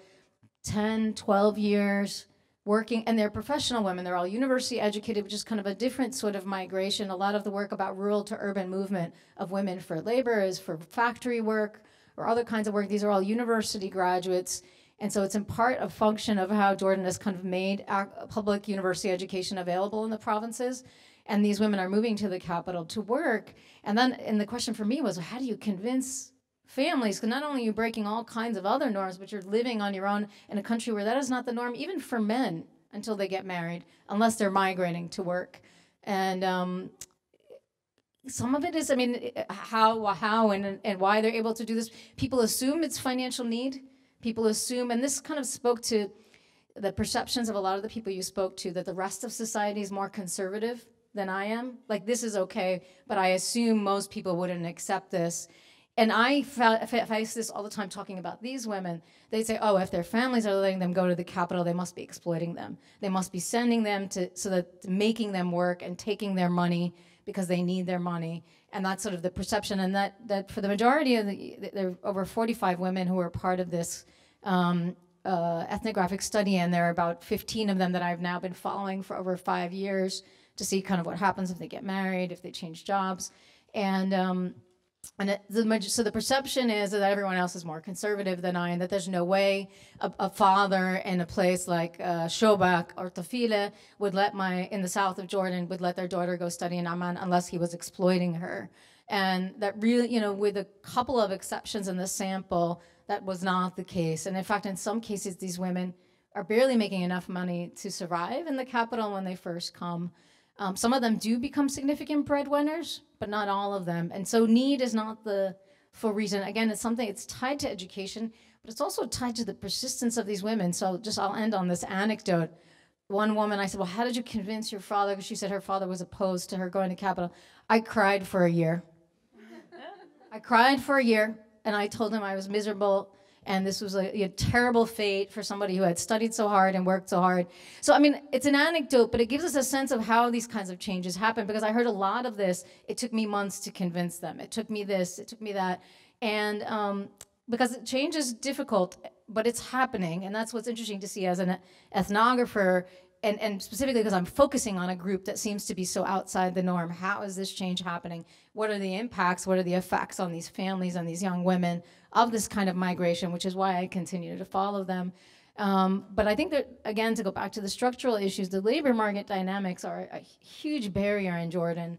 10, 12 years, working, and they're professional women. They're all university educated, which is kind of a different sort of migration. A lot of the work about rural to urban movement of women for labor is for factory work or other kinds of work. These are all university graduates. And so it's in part a function of how Jordan has kind of made public university education available in the provinces. And these women are moving to the capital to work. And the question for me was, how do you convince families? Because not only are you breaking all kinds of other norms, but you're living on your own in a country where that is not the norm, even for men, until they get married, unless they're migrating to work. And some of it is, I mean, how and why they're able to do this. People assume it's financial need. People assume, and this kind of spoke to the perceptions of a lot of the people you spoke to, that the rest of society is more conservative than I am. Like, this is okay, but I assume most people wouldn't accept this. And I face this all the time talking about these women. They say, oh, if their families are letting them go to the capital, they must be exploiting them. They must be sending them so that making them work and taking their money because they need their money. And that's sort of the perception. And that for the majority of there are over 45 women who are part of this ethnographic study, and there are about 15 of them that I've now been following for over 5 years to see kind of what happens if they get married, if they change jobs. So the perception is that everyone else is more conservative than I, and that there's no way a father in a place like Shobak or Tafila in the south of Jordan, would let their daughter go study in Amman unless he was exploiting her. And that really, with a couple of exceptions in the sample, that was not the case. And in fact, in some cases, these women are barely making enough money to survive in the capital when they first come. Some of them do become significant breadwinners, but not all of them. And so need is not the full reason. Again, it's tied to education, but it's also tied to the persistence of these women. So I'll end on this anecdote. One woman, I said, well, how did you convince your father? Because she said her father was opposed to her going to Capitol. I cried for a year. I cried for a year, and I told him I was miserable, and this was a terrible fate for somebody who had studied so hard and worked so hard. So, I mean, it's an anecdote, but it gives us a sense of how these kinds of changes happen, because I heard a lot of this. It took me months to convince them. It took me this, it took me that. And because change is difficult, but it's happening, and that's what's interesting to see as an ethnographer, and specifically because I'm focusing on a group that seems to be so outside the norm. How is this change happening? What are the impacts? What are the effects on these families and these young women of this kind of migration, which is why I continue to follow them. But I think that, again, to go back to the structural issues, the labor market dynamics are a huge barrier in Jordan.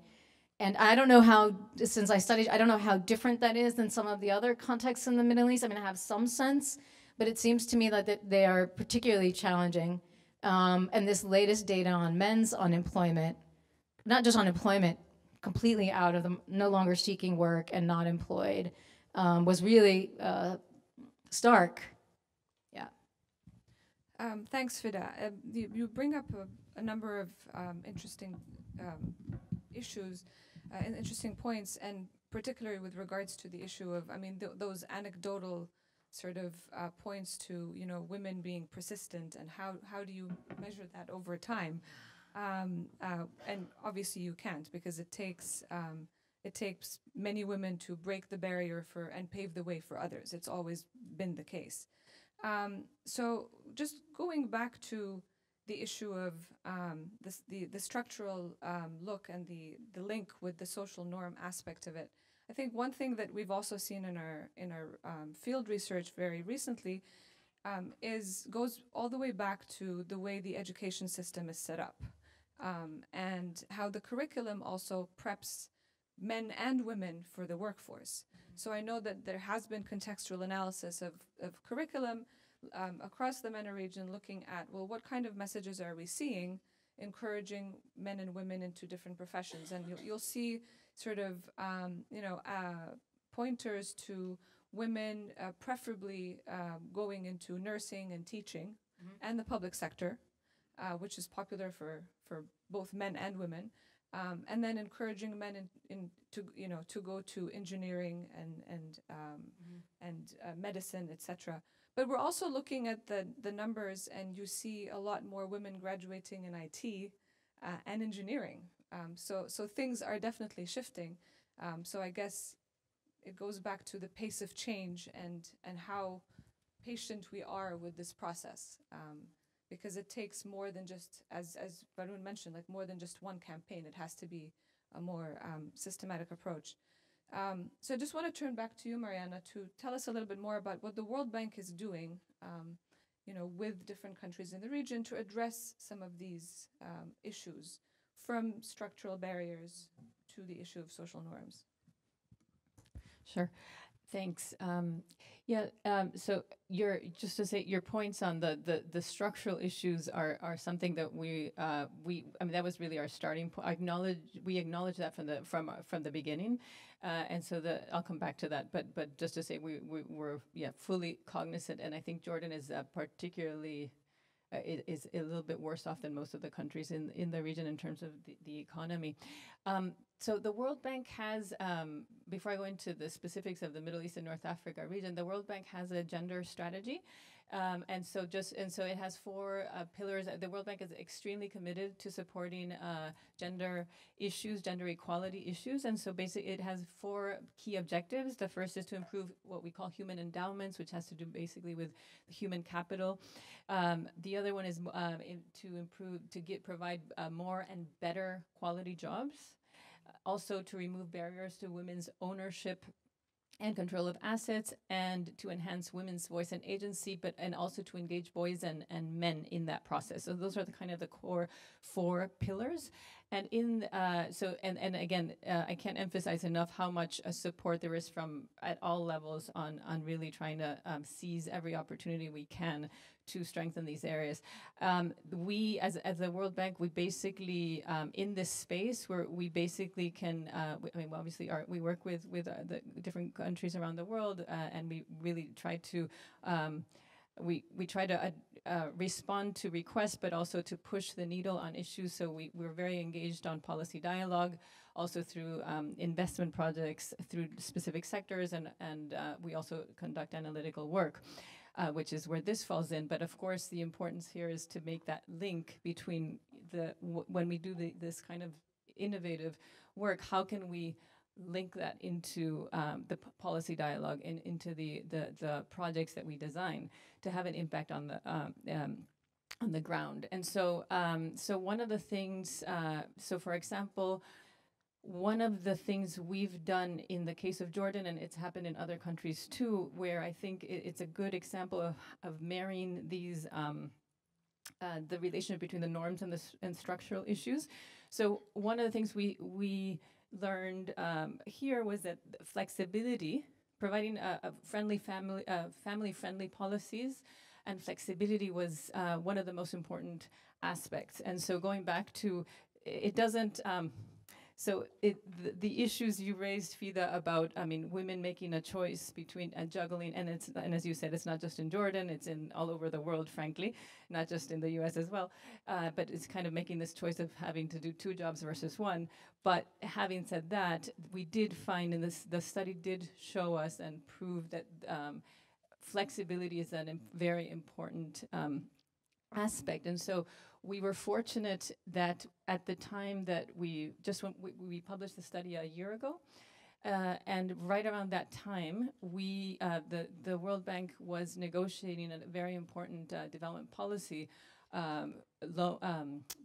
And I don't know how, since I studied, I don't know how different that is than some of the other contexts in the Middle East. I mean, I have some sense, but it seems to me that they are particularly challenging. And this latest data on men's unemployment, not just unemployment, completely out of them, no longer seeking work and not employed, was really stark. Yeah. Thanks, Fida. You bring up a number of interesting issues. interesting points, and particularly with regards to the issue of, I mean, those anecdotal sort of points to, women being persistent, and how do you measure that over time? And obviously you can't, because it takes many women to break the barrier and pave the way for others. It's always been the case. So just going back to the issue of the structural look and the link with the social norm aspect of it, I think one thing that we've also seen in our field research very recently goes all the way back to the way the education system is set up, and how the curriculum also preps men and women for the workforce. So I know that there has been contextual analysis of curriculum across the MENA region, looking at, well, what kind of messages are we seeing encouraging men and women into different professions? And you'll see sort of, pointers to women preferably going into nursing and teaching and the public sector, which is popular for both men and women. And then encouraging men to go to engineering and medicine, etc. But we're also looking at the numbers, and you see a lot more women graduating in IT and engineering. So things are definitely shifting. So I guess it goes back to the pace of change and how patient we are with this process. Because it takes more than just, as Varun mentioned, like more than just one campaign. It has to be a more systematic approach. So I just want to turn back to you, Mariana, to tell us a little bit more about what the World Bank is doing, with different countries in the region to address some of these issues, from structural barriers to the issue of social norms. Sure. Thanks. So your points on the structural issues are something that that was really our starting point. We acknowledge that from the beginning, and so I'll come back to that. But just to say we're fully cognizant, and I think Jordan is particularly is a little bit worse off than most of the countries in the region in terms of the economy. So the World Bank has, before I go into the specifics of the Middle East and North Africa region, the World Bank has a gender strategy. And so it has 4 pillars. The World Bank is extremely committed to supporting gender issues, gender equality issues. And so basically it has 4 key objectives. The first is to improve what we call human endowments, which has to do basically with human capital. The other one is to provide more and better quality jobs. Also to remove barriers to women's ownership and control of assets, and to enhance women's voice and agency, and also to engage boys and men in that process. So those are the core 4 pillars. And again, I can't emphasize enough how much support there is from at all levels on really trying to seize every opportunity we can to strengthen these areas. We, as the World Bank, we basically in this space where we basically can. Obviously, we work with the different countries around the world, and we really try to. We try to respond to requests, but also to push the needle on issues. So we're very engaged on policy dialogue, also through investment projects, through specific sectors, and we also conduct analytical work, which is where this falls in. But of course, the importance here is to make that link between when we do this kind of innovative work, how can we link that into the policy dialogue and into the projects that we design to have an impact on the ground. And so one of the things, for example, one of the things we've done in the case of Jordan, and it's happened in other countries too, where I think it's a good example of marrying these the relationship between the norms and structural issues. So one of the things we learned here was that flexibility, providing a family-friendly policies, and flexibility was one of the most important aspects. And so going back to, it doesn't, So the issues you raised, Fida, about, I mean, women making a choice between juggling, and as you said, it's not just in Jordan, it's in all over the world, frankly, not just in the U.S. as well. But it's kind of making this choice of having to do 2 jobs versus 1. But having said that, we did find in this, the study did show us and prove that flexibility is a very important aspect. And so we were fortunate that at the time that we published the study a year ago, and right around that time, the World Bank was negotiating a very important development policy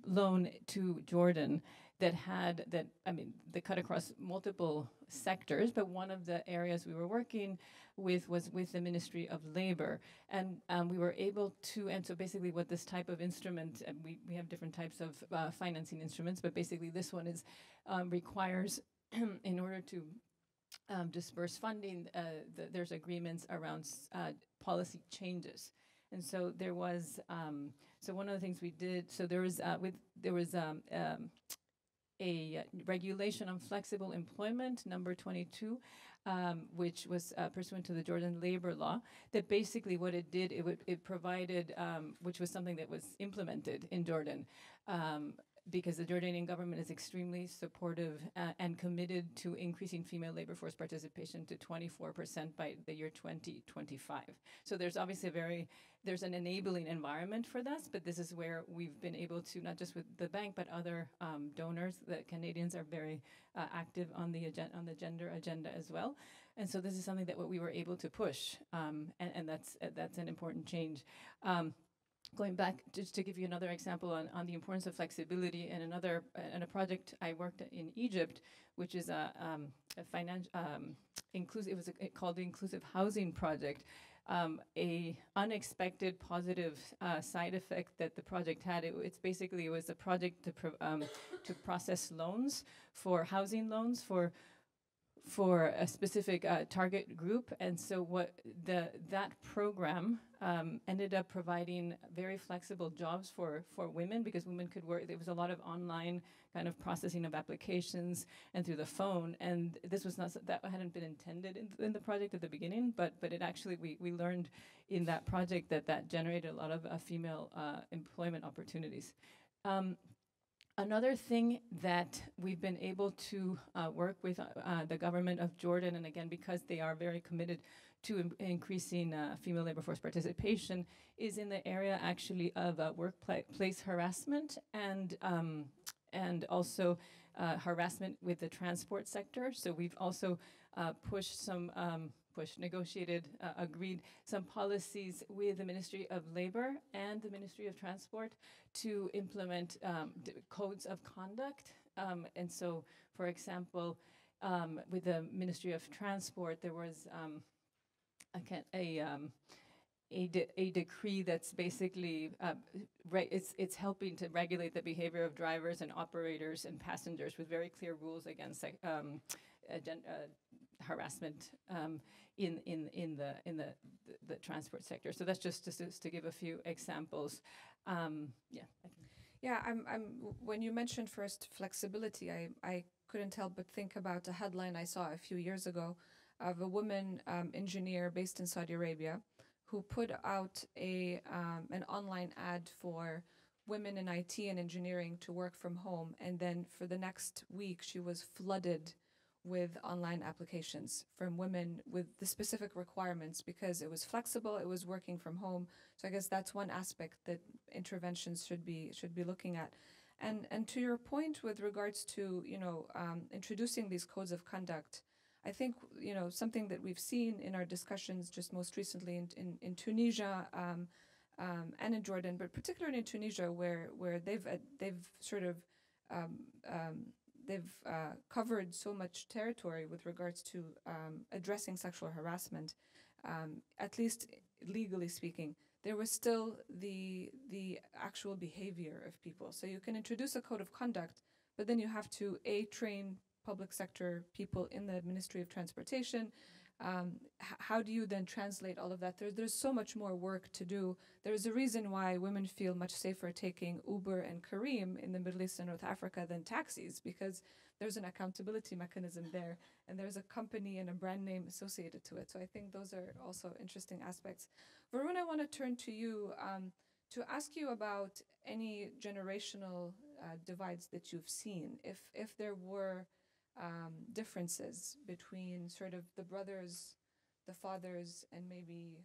loan to Jordan that cut across multiple sectors, but one of the areas we were working with was with the Ministry of Labor. And we were able to, and so basically what this type of instrument, we have different types of financing instruments, but basically this one is requires, in order to disperse funding, there's agreements around policy changes. And so there was, so one of the things we did, so there was a regulation on flexible employment, number 22, which was pursuant to the Jordan labor law, that basically what it did, it provided, which was something that was implemented in Jordan, because the Jordanian government is extremely supportive and committed to increasing female labor force participation to 24% by the year 2025. So there's obviously there's an enabling environment for this, but this is where we've been able to, not just with the bank, but other donors, the Canadians are very active on the gender agenda as well. And so this is something that we were able to push, and that's an important change. Going back, just to give you another example on the importance of flexibility, and a project I worked in Egypt, which is a inclusive. It was called the Inclusive Housing Project. A unexpected positive side effect that the project had. It was a project to process loans for housing loans for a specific target group. And so that program ended up providing very flexible jobs for women, because women could work. There was a lot of online kind of processing of applications and through the phone. And this was that hadn't been intended in the project at the beginning, but it actually, we learned in that project that generated a lot of female employment opportunities. Another thing that we've been able to work with the government of Jordan, and again, because they are very committed to increasing female labor force participation, is in the area actually of workplace harassment and also harassment with the transport sector. So we've also negotiated, agreed some policies with the Ministry of Labor and the Ministry of Transport to implement codes of conduct. And so, for example, with the Ministry of Transport, there was a decree that's basically it's helping to regulate the behavior of drivers and operators and passengers with very clear rules against harassment in the transport sector. So that's just to give a few examples. When you mentioned first flexibility, I couldn't help but think about a headline I saw a few years ago of a woman engineer based in Saudi Arabia who put out an online ad for women in IT and engineering to work from home. And then for the next week, she was flooded with online applications from women with the specific requirements, because it was flexible, it was working from home. So I guess that's one aspect that interventions should be looking at. And to your point with regards to introducing these codes of conduct, I think something that we've seen in our discussions just most recently in Tunisia and in Jordan, but particularly in Tunisia, where they've sort of they've covered so much territory with regards to addressing sexual harassment, at least legally speaking. There was still the actual behavior of people. So you can introduce a code of conduct, but then you have to train public sector people in the Ministry of Transportation, how do you then translate all of that? There's so much more work to do. There's a reason why women feel much safer taking Uber and Careem in the Middle East and North Africa than taxis, because there's an accountability mechanism there, and there's a company and a brand name associated to it. So I think those are also interesting aspects. Varun, I want to turn to you to ask you about any generational divides that you've seen, if there were differences between sort of the brothers, the fathers, and maybe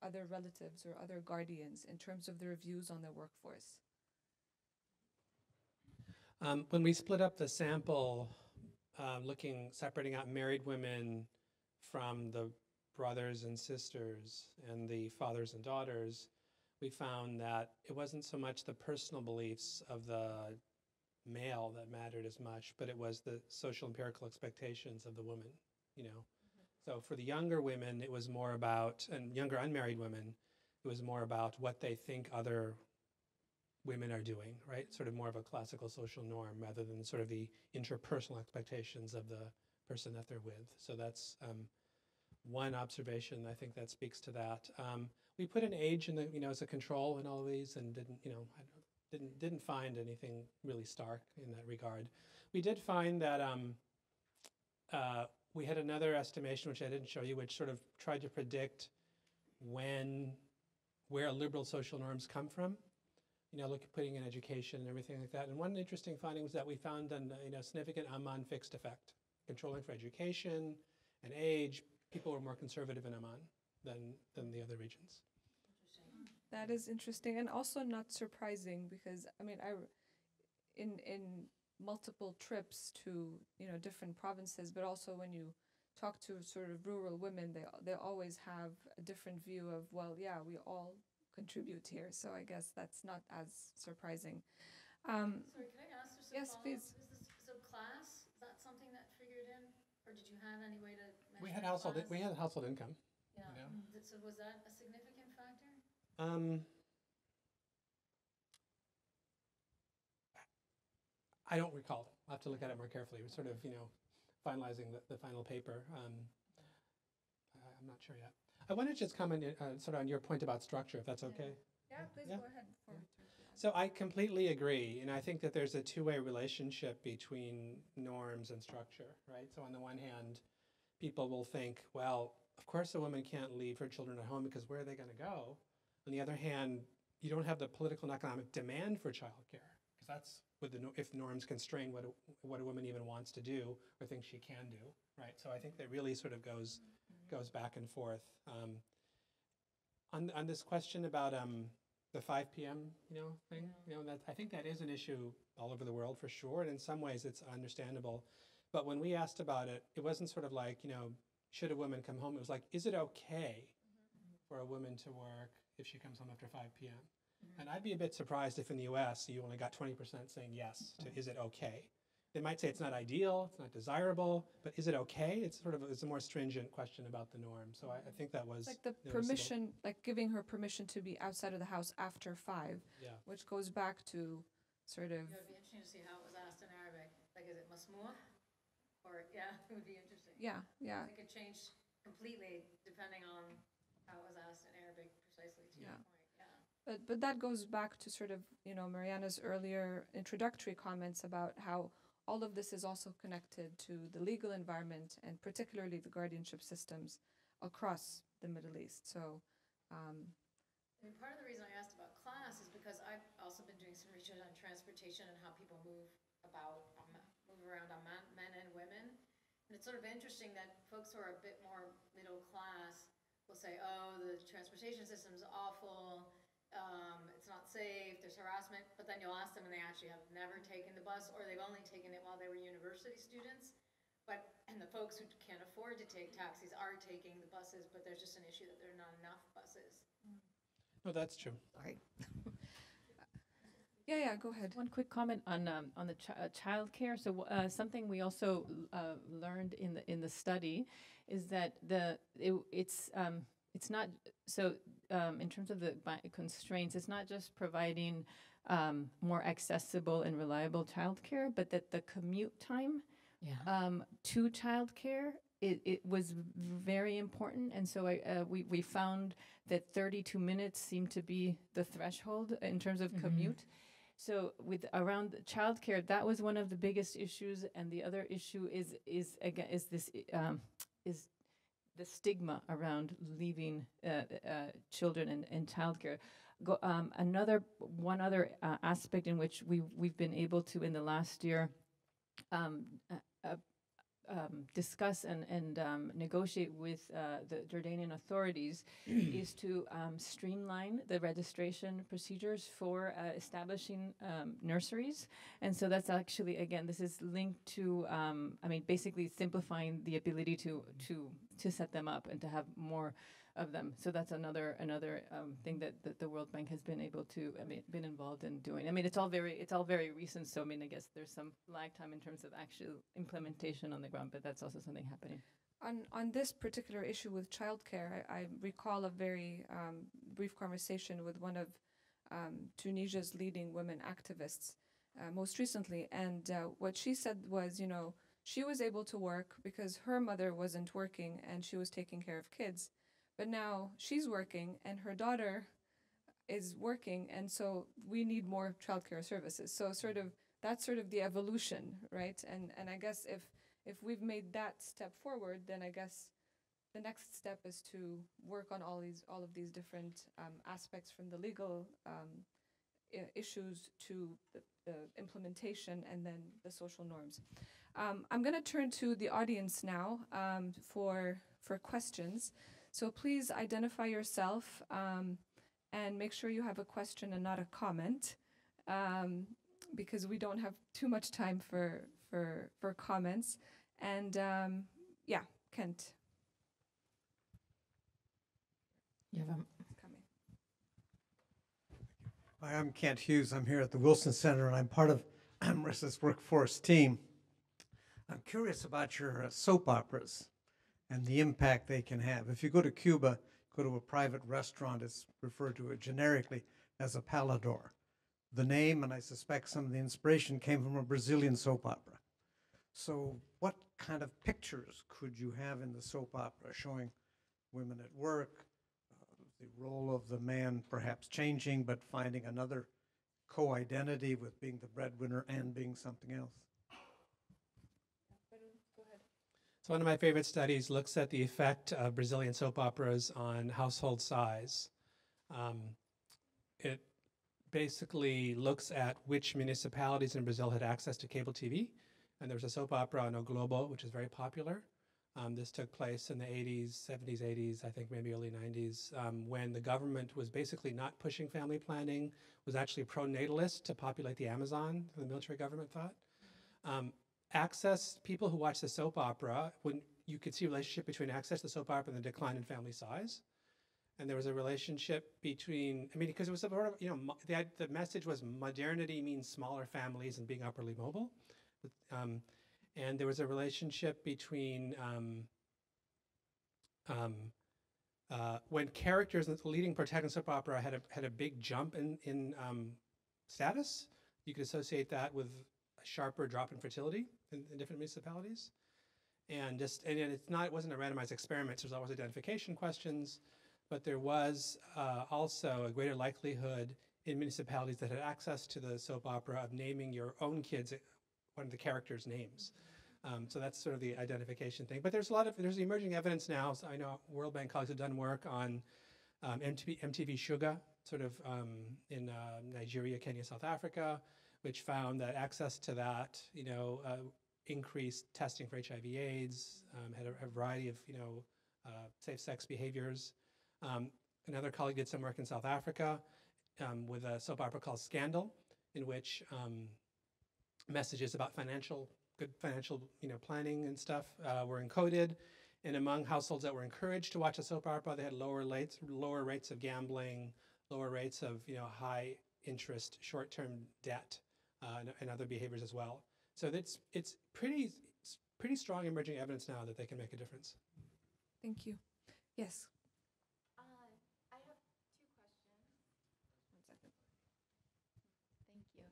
other relatives or other guardians in terms of their views on the workforce. When we split up the sample, separating out married women from the brothers and sisters and the fathers and daughters, we found that it wasn't so much the personal beliefs of the male that mattered as much, but it was the social empirical expectations of the woman, you know. So for the younger women, it was more about, and younger unmarried women, it was more about what they think other women are doing, right? Sort of more of a classical social norm rather than sort of the interpersonal expectations of the person that they're with. So that's one observation. I think that speaks to that. We put an age in the, as a control in all of these, and didn't find anything really stark in that regard. We did find that we had another estimation, which I didn't show you, which sort of tried to predict where liberal social norms come from. Look at putting in education and everything like that. And one interesting finding was that we found a significant Amman fixed effect, controlling for education and age. People were more conservative in Amman than the other regions. That is interesting, and also not surprising, because in multiple trips to different provinces, but also when you talk to sort of rural women, they always have a different view of, well, yeah, we all contribute here, so I guess that's not as surprising. Sorry, can I ask just a yes, follow-up? please. So class, is that something that figured in, or did you have any way to measure We had class? household income. Yeah. So was that a significant factor? I don't recall. I'll have to look at it more carefully. We're sort of, finalizing the final paper. I'm not sure yet. I want to just comment sort of on your point about structure, if that's okay. Yeah, please go ahead. Before we turn to you. So I completely agree, and I think that there's a two-way relationship between norms and structure, right? So on the one hand, people will think, well, of course a woman can't leave her children at home because where are they going to go? On the other hand, you don't have the political and economic demand for childcare, because that's if norms constrain what a woman even wants to do or thinks she can do, right? So I think that really sort of goes back and forth. On this question about the 5 p.m. thing, I think that is an issue all over the world for sure, and in some ways it's understandable. But when we asked about it, it wasn't sort of like, should a woman come home? It was like, is it okay for a woman to work if she comes home after 5 p.m.? And I'd be a bit surprised if in the US you only got 20% saying yes to is it okay. They might say it's not ideal, it's not desirable, but is it okay? It's a more stringent question about the norm. So I think that was like the noticeable. permission, like giving her permission to be outside of the house after 5, which goes back to sort of. It would be interesting to see how it was asked in Arabic. Like, is it masmouh? Or, it would be interesting. Yeah. It could change completely depending on how it was asked in Arabic, precisely to your point. But that goes back to sort of, Mariana's earlier introductory comments about how all of this is also connected to the legal environment and particularly the guardianship systems across the Middle East. So, part of the reason I asked about class is because I've also been doing some research on transportation and how people move around on men and women. And it's sort of interesting that folks who are a bit more middle class will say, oh, the transportation system's awful. It's not safe, there's harassment, but then you'll ask them and they actually have never taken the bus, or they've only taken it while they were university students. And the folks who can't afford to take taxis are taking the buses, but there's just an issue that there are not enough buses. No, that's true. Sorry. yeah, go ahead. One quick comment on the childcare. So something we also learned in the study is that it's not so in terms of the constraints, it's not just providing more accessible and reliable childcare, but that the commute time to childcare. It was very important, and so we found that 32 minutes seemed to be the threshold in terms of commute. So with around childcare, that was one of the biggest issues, and the other issue is the stigma around leaving children in childcare. One other aspect in which we've been able to in the last year discuss and negotiate with the Jordanian authorities is to streamline the registration procedures for establishing nurseries. And so that's actually, again, this is linked to, basically simplifying the ability to set them up and to have more of them. So that's another thing that the World Bank has been able to, been involved in doing. It's all very recent. So I guess there's some lag time in terms of actual implementation on the ground, but that's also something happening. On this particular issue with childcare, I recall a very brief conversation with one of Tunisia's leading women activists most recently, and what she said was, she was able to work because her mother wasn't working and she was taking care of kids. But now she's working and her daughter is working, and so we need more childcare services. So that's sort of the evolution, right? And I guess if we've made that step forward, then I guess the next step is to work on all of these different aspects, from the legal issues to the implementation and then the social norms. I'm going to turn to the audience now for questions. So please identify yourself and make sure you have a question and not a comment, because we don't have too much time for comments. And Kent. Coming. Hi, I'm Kent Hughes. I'm here at the Wilson Center, and I'm part of Marissa's workforce team. I'm curious about your soap operas and the impact they can have. If you go to Cuba, go to a private restaurant, it's referred to generically as a palador. The name, and I suspect some of the inspiration, came from a Brazilian soap opera. So what kind of pictures could you have in the soap opera showing women at work, the role of the man perhaps changing but finding another co-identity with being the breadwinner and being something else? So one of my favorite studies looks at the effect of Brazilian soap operas on household size. It basically looks at which municipalities in Brazil had access to cable TV. And there was a soap opera on O Globo, which is very popular. This took place in the 80s, 70s, 80s, I think maybe early 90s, when the government was basically not pushing family planning, was actually pro-natalist to populate the Amazon, the military government thought. People who watch the soap opera, when you could see a relationship between access to the soap opera and the decline in family size. And there was a relationship between, because it was sort of, the message was modernity means smaller families and being upwardly mobile. And there was a relationship between when characters in the leading protagonist soap opera had a big jump in status, you could associate that with a sharper drop in fertility in different municipalities. And it wasn't a randomized experiment, so there's always identification questions, but there was also a greater likelihood in municipalities that had access to the soap opera of naming your own kids one of the characters' names. So that's sort of the identification thing. But there's emerging evidence now. So I know World Bank colleagues have done work on MTV Shuga, sort of in Nigeria, Kenya, South Africa, which found that access to that, increased testing for HIV/AIDS, had a variety of, safe-sex behaviors. Another colleague did some work in South Africa with a soap opera called Scandal, in which messages about good financial, planning and stuff were encoded. And among households that were encouraged to watch a soap opera, they had lower rates of gambling, lower rates of, high interest, short-term debt, and other behaviors as well. So it's pretty strong emerging evidence now that they can make a difference. Thank you. Yes. I have two questions. 1 second. Thank you.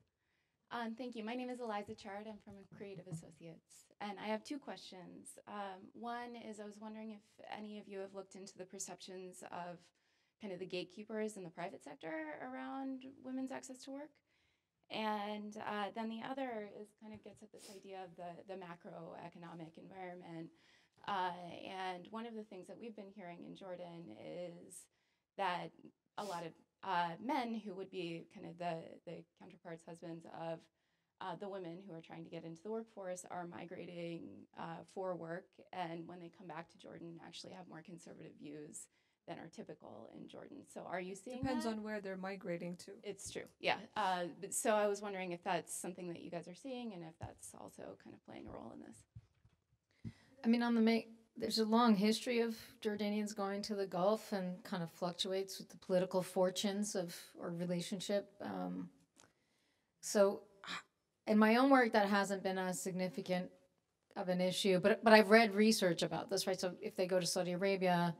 Thank you. My name is Eliza Chard. I'm from Creative Associates. And I have two questions. One is I was wondering if any of you have looked into the perceptions of kind of the gatekeepers in the private sector around women's access to work. And then the other is kind of gets at this idea of the macroeconomic environment. And one of the things that we've been hearing in Jordan is that a lot of men who would be kind of the counterparts, husbands of the women who are trying to get into the workforce are migrating for work, and when they come back to Jordan, actually have more conservative views than are typical in Jordan. So are you seeing Depends that? on where they're migrating to. It's true, yeah. But so I was wondering if that's something that you guys are seeing and if that's also kind of playing a role in this. I mean, there's a long history of Jordanians going to the Gulf and kind of fluctuates with the political fortunes of our relationship. So in my own work, that hasn't been as significant of an issue, but I've read research about this, right? So if they go to Saudi Arabia,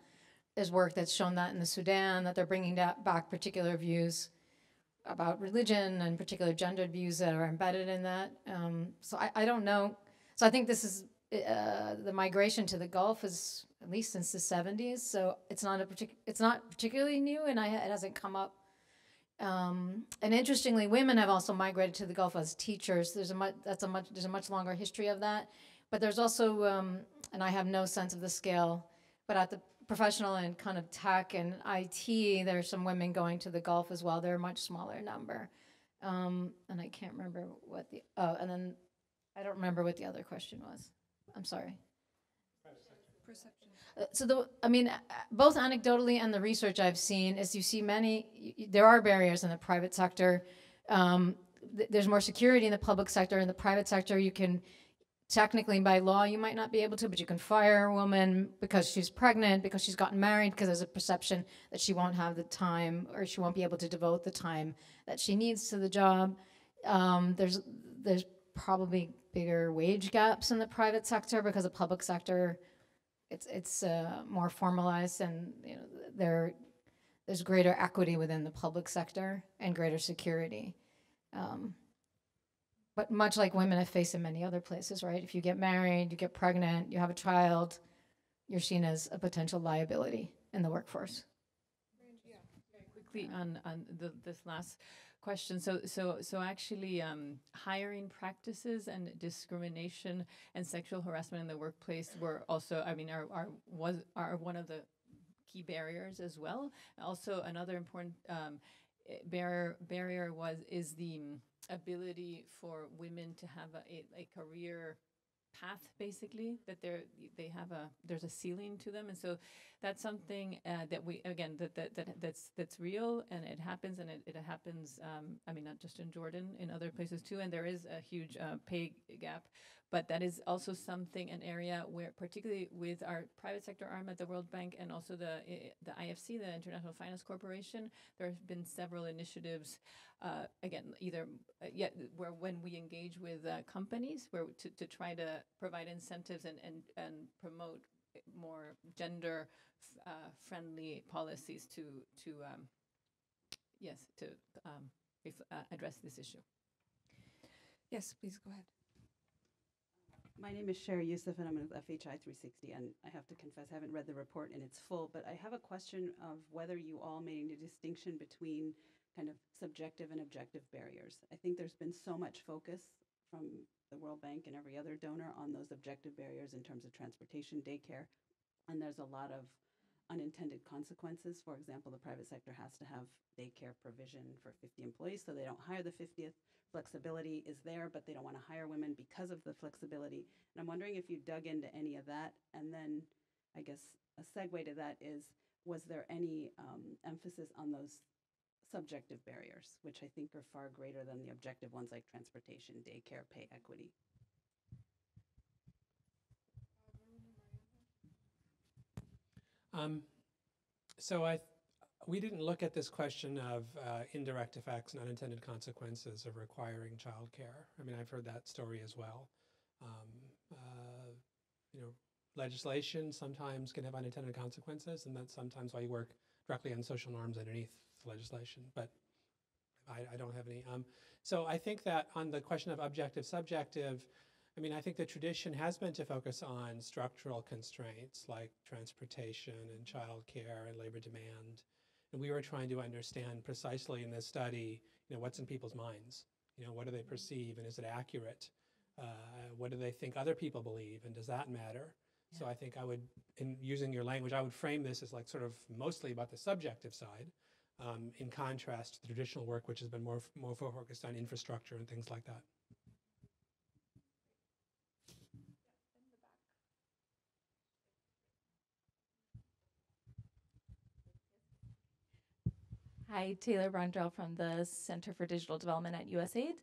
there's work that's shown that in the Sudan, that they're bringing back particular views about religion and particular gendered views that are embedded in that. So I don't know. So I think this is, the migration to the Gulf is at least since the 70s. So it's not particularly new, and it hasn't come up. And interestingly, women have also migrated to the Gulf as teachers. There's a much longer history of that. But there's also, and I have no sense of the scale, but at the professional and kind of tech and IT, there's some women going to the Gulf as well. They're a much smaller number. And I can't remember and then I don't remember what the other question was. I'm sorry. Perception. Both anecdotally and the research I've seen is you see there are barriers in the private sector. There's more security in the public sector. In the private sector, you can, technically by law, you might not be able to, but you can fire a woman because she's pregnant, because she's gotten married, because there's a perception that she won't have the time or she won't be able to devote the time that she needs to the job. There's probably bigger wage gaps in the private sector because the public sector, it's more formalized, and there's greater equity within the public sector and greater security. But much like women have faced in many other places, right? If you get married, you get pregnant, you have a child, you're seen as a potential liability in the workforce. Yeah. Very quickly on this last question. So actually, hiring practices and discrimination and sexual harassment in the workplace were also, are one of the key barriers as well. Also, another important barrier is the ability for women to have a career path, basically, that there's a ceiling to them, and so that's something that we, again, that's real, and it happens, and it happens. Not just in Jordan, in other places too, and there is a huge pay gap. But that is also an area where, particularly with our private sector arm at the World Bank and also the IFC, the International Finance Corporation, there have been several initiatives. Where when we engage with companies, where to try to provide incentives and promote more gender friendly policies to address this issue. Yes, please go ahead. My name is Sherry Youssef, and I'm with FHI 360, and I have to confess I haven't read the report in its full, but I have a question of whether you all made a distinction between kind of subjective and objective barriers. I think there's been so much focus from the World Bank and every other donor on those objective barriers in terms of transportation, daycare, and there's a lot of unintended consequences. For example, the private sector has to have daycare provision for 50 employees, so they don't hire the 50th. Flexibility is there, but they don't want to hire women because of the flexibility. And I'm wondering if you dug into any of that. And then I guess a segue to that is, was there any emphasis on those subjective barriers, which I think are far greater than the objective ones like transportation, daycare, pay equity? We didn't look at this question of indirect effects and unintended consequences of requiring childcare. I've heard that story as well. Legislation sometimes can have unintended consequences, and that's sometimes why you work directly on social norms underneath legislation. But I don't have any. So I think that on the question of objective subjective, I mean, I think the tradition has been to focus on structural constraints like transportation and childcare and labor demand. And we were trying to understand precisely in this study, what's in people's minds. What do they perceive, and is it accurate? What do they think other people believe, and does that matter? Yeah. So I think I would, in using your language, I would frame this as like sort of mostly about the subjective side, in contrast to the traditional work, which has been more focused on infrastructure and things like that. Hi, Taylor Brondrell from the Center for Digital Development at USAID.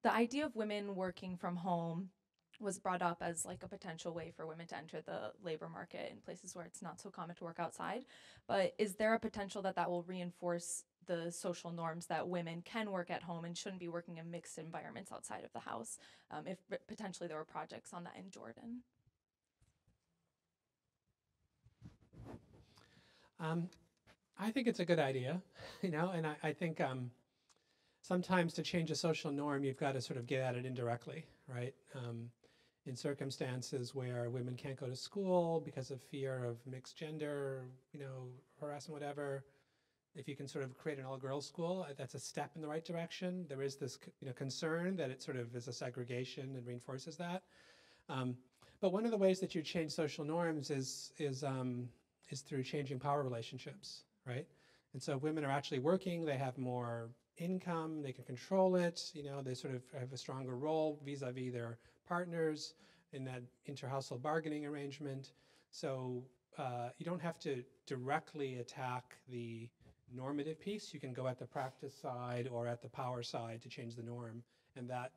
The idea of women working from home was brought up as like a potential way for women to enter the labor market in places where it's not so common to work outside. But is there a potential that that will reinforce the social norms that women can work at home and shouldn't be working in mixed environments outside of the house, if potentially there were projects on that in Jordan? I think it's a good idea, and I think sometimes to change a social norm, you've got to sort of get at it indirectly, right? In circumstances where women can't go to school because of fear of mixed gender, harassment, whatever, if you can sort of create an all-girls school, that's a step in the right direction. There is this concern that it sort of is a segregation and reinforces that. But one of the ways that you change social norms is through changing power relationships, right? And so if women are actually working, they have more income, they can control it, they sort of have a stronger role vis-a-vis their partners in that inter-household bargaining arrangement. So you don't have to directly attack the normative piece. You can go at the practice side or at the power side to change the norm, and that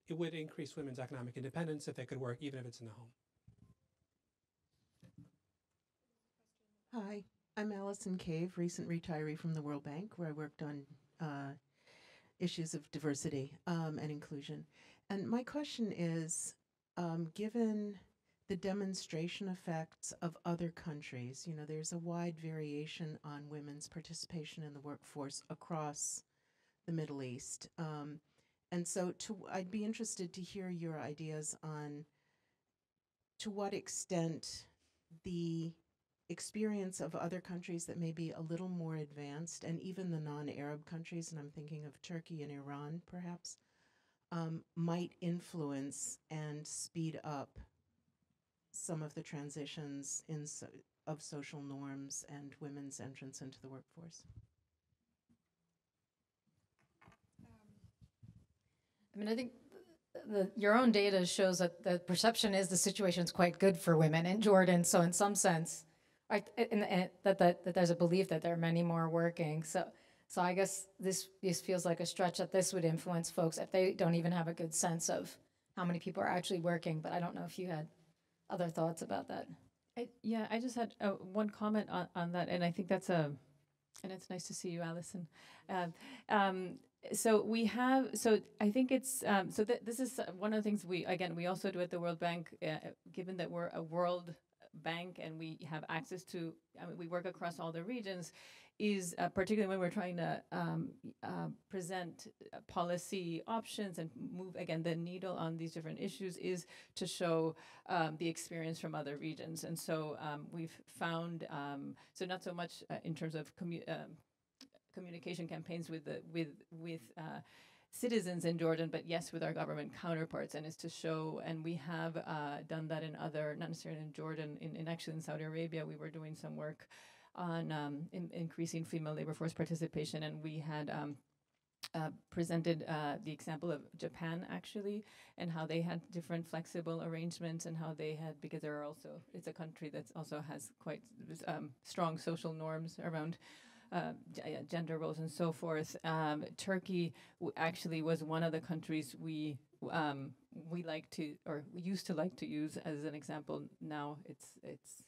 it would increase women's economic independence if they could work, even if it's in the home. Hi, I'm Allison Cave, recent retiree from the World Bank, where I worked on issues of diversity and inclusion. And my question is, given the demonstration effects of other countries, there's a wide variation on women's participation in the workforce across the Middle East. And so I'd be interested to hear your ideas on to what extent the experience of other countries that may be a little more advanced, and even the non-Arab countries, and I'm thinking of Turkey and Iran perhaps, might influence and speed up some of the transitions of social norms and women's entrance into the workforce. I mean, I think your own data shows that the perception is the situation's quite good for women in Jordan. So in some sense, right, and that there's a belief that there are many more working. So I guess this feels like a stretch that this would influence folks if they don't even have a good sense of how many people are actually working. But I don't know if you had other thoughts about that. I just had one comment on that, and I think that's and it's nice to see you, Allison. So I think it's, this is one of the things we also do at the World Bank, given that we're a World Bank and we have access to, we work across all the regions, is particularly when we're trying to present policy options and move, again, the needle on these different issues, is to show the experience from other regions. And so we've found, so not so much in terms of communication campaigns with citizens in Jordan, but yes, with our government counterparts, and is to show, and we have done that in other, not necessarily in Jordan, in actually in Saudi Arabia, we were doing some work on increasing female labor force participation, and we had presented the example of Japan, actually, and how they had different flexible arrangements, and how they had, because there are also, it's a country that also has quite strong social norms around gender roles and so forth. Turkey actually was one of the countries we like to, or we used to like to use as an example. Now it's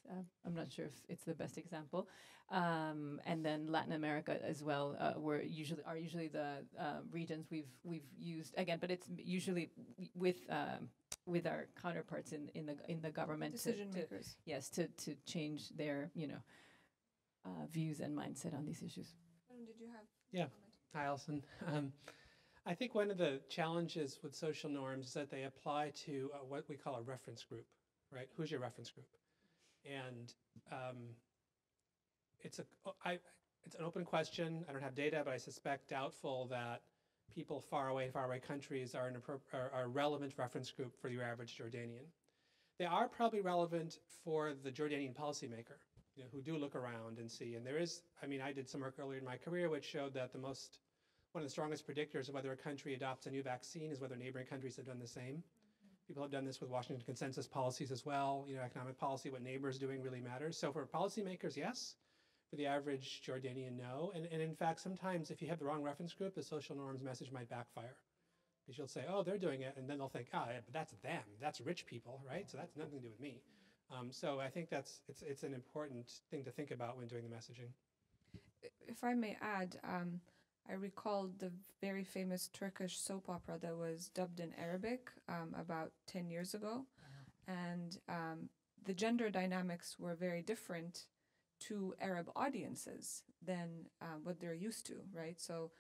I'm not sure if it's the best example. And then Latin America as well, are usually the regions we've used, again, but it's usually with our counterparts in the government, decision makers. Yes, to change their views and mindset on these issues. Did you have Yeah. a comment? Hi, Alison. I think one of the challenges with social norms is that they apply to what we call a reference group, right? Who's your reference group? And it's an open question. I don't have data, but I suspect doubtful that people far away countries are a relevant reference group for your average Jordanian. They are probably relevant for the Jordanian policymaker, who do look around and see. And there is, I did some work earlier in my career which showed that one of the strongest predictors of whether a country adopts a new vaccine is whether neighboring countries have done the same. People have done this with Washington consensus policies as well. Economic policy, what neighbors doing really matters. So for policymakers, yes. For the average Jordanian, no. And in fact, sometimes if you have the wrong reference group, the social norms message might backfire. Because you'll say, oh, they're doing it, and then they'll think, yeah, but that's them. That's rich people, right? So that's nothing to do with me. So I think it's an important thing to think about when doing the messaging. If I may add, I recall the very famous Turkish soap opera that was dubbed in Arabic about 10 years ago. And the gender dynamics were very different to Arab audiences than what they're used to, right? So,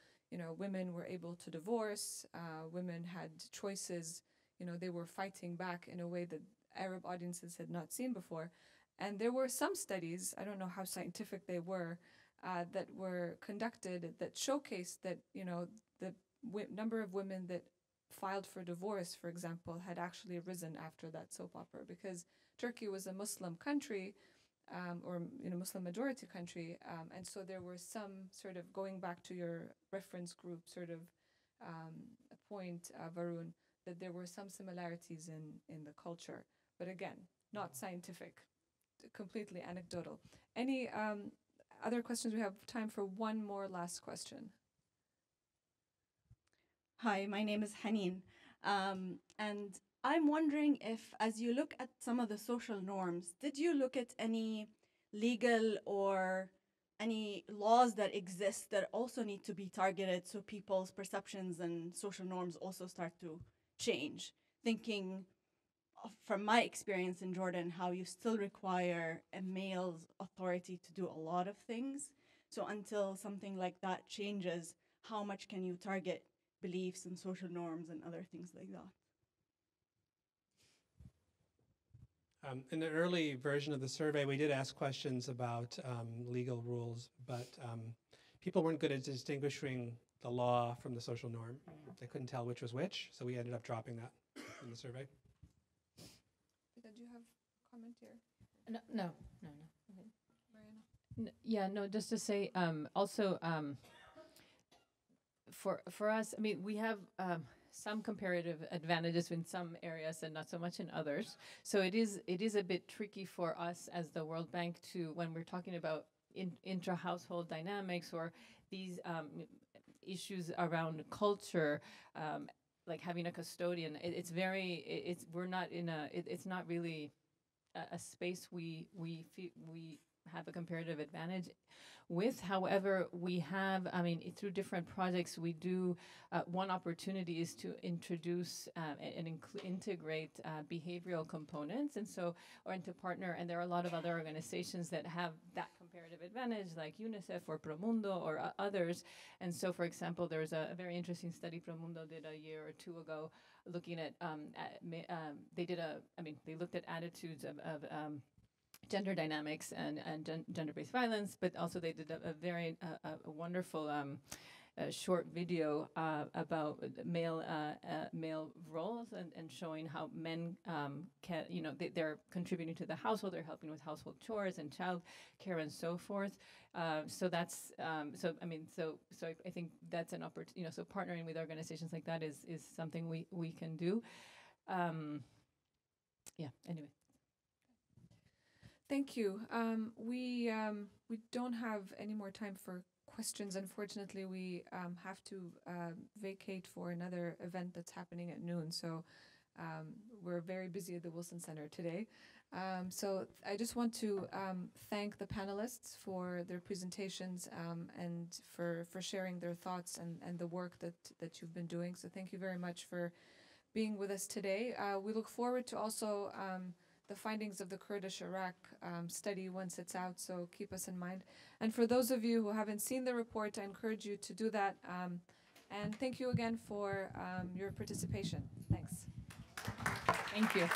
women were able to divorce, women had choices, they were fighting back in a way that Arab audiences had not seen before. And there were some studies, I don't know how scientific they were, that were conducted that showcased that, the number of women that filed for divorce, for example, had actually risen after that soap opera, because Turkey was a Muslim country, or Muslim majority country, and so there were some sort of, going back to your reference group sort of point, Varun, that there were some similarities in the culture, but again, not scientific, completely anecdotal. Any other questions? We have time for one more last question. Hi, my name is Haneen, and I'm wondering if, as you look at some of the social norms, did you look at any legal or any laws that exist that also need to be targeted so people's perceptions and social norms also start to change? Thinking from my experience in Jordan, how you still require a male's authority to do a lot of things. So until something like that changes, how much can you target beliefs and social norms and other things like that? In the early version of the survey, we did ask questions about legal rules, but people weren't good at distinguishing the law from the social norm. They couldn't tell which was which, so we ended up dropping that in the survey. Did you have a comment here? No. Mariana? No, just to say, also, for us, we have some comparative advantages in some areas and not so much in others. So it is a bit tricky for us as the World Bank to, when we're talking about intra-household dynamics or these issues around culture, like having a custodian, it's not really a space we have a comparative advantage with. However, we have, through different projects, we do, one opportunity is to introduce and integrate behavioral components, and so, or to partner, and there are a lot of other organizations that have that comparative advantage, like UNICEF or Promundo or others. And so, for example, there's a very interesting study Promundo did a year or two ago, looking at, they looked at attitudes of gender dynamics and gender-based violence, but also they did a very wonderful short video about male roles and showing how men can, they're contributing to the household, they're helping with household chores and child care and so forth. So that's so I think that's an opportunity. So partnering with organizations like that is something we can do. Anyway. Thank you. We don't have any more time for questions. Unfortunately, we have to vacate for another event that's happening at noon. So we're very busy at the Wilson Center today. So I just want to thank the panelists for their presentations and for sharing their thoughts and the work that you've been doing. So thank you very much for being with us today. We look forward to also the findings of the Kurdish Iraq study once it's out, so keep us in mind. And for those of you who haven't seen the report, I encourage you to do that. And thank you again for your participation. Thanks. Thank you.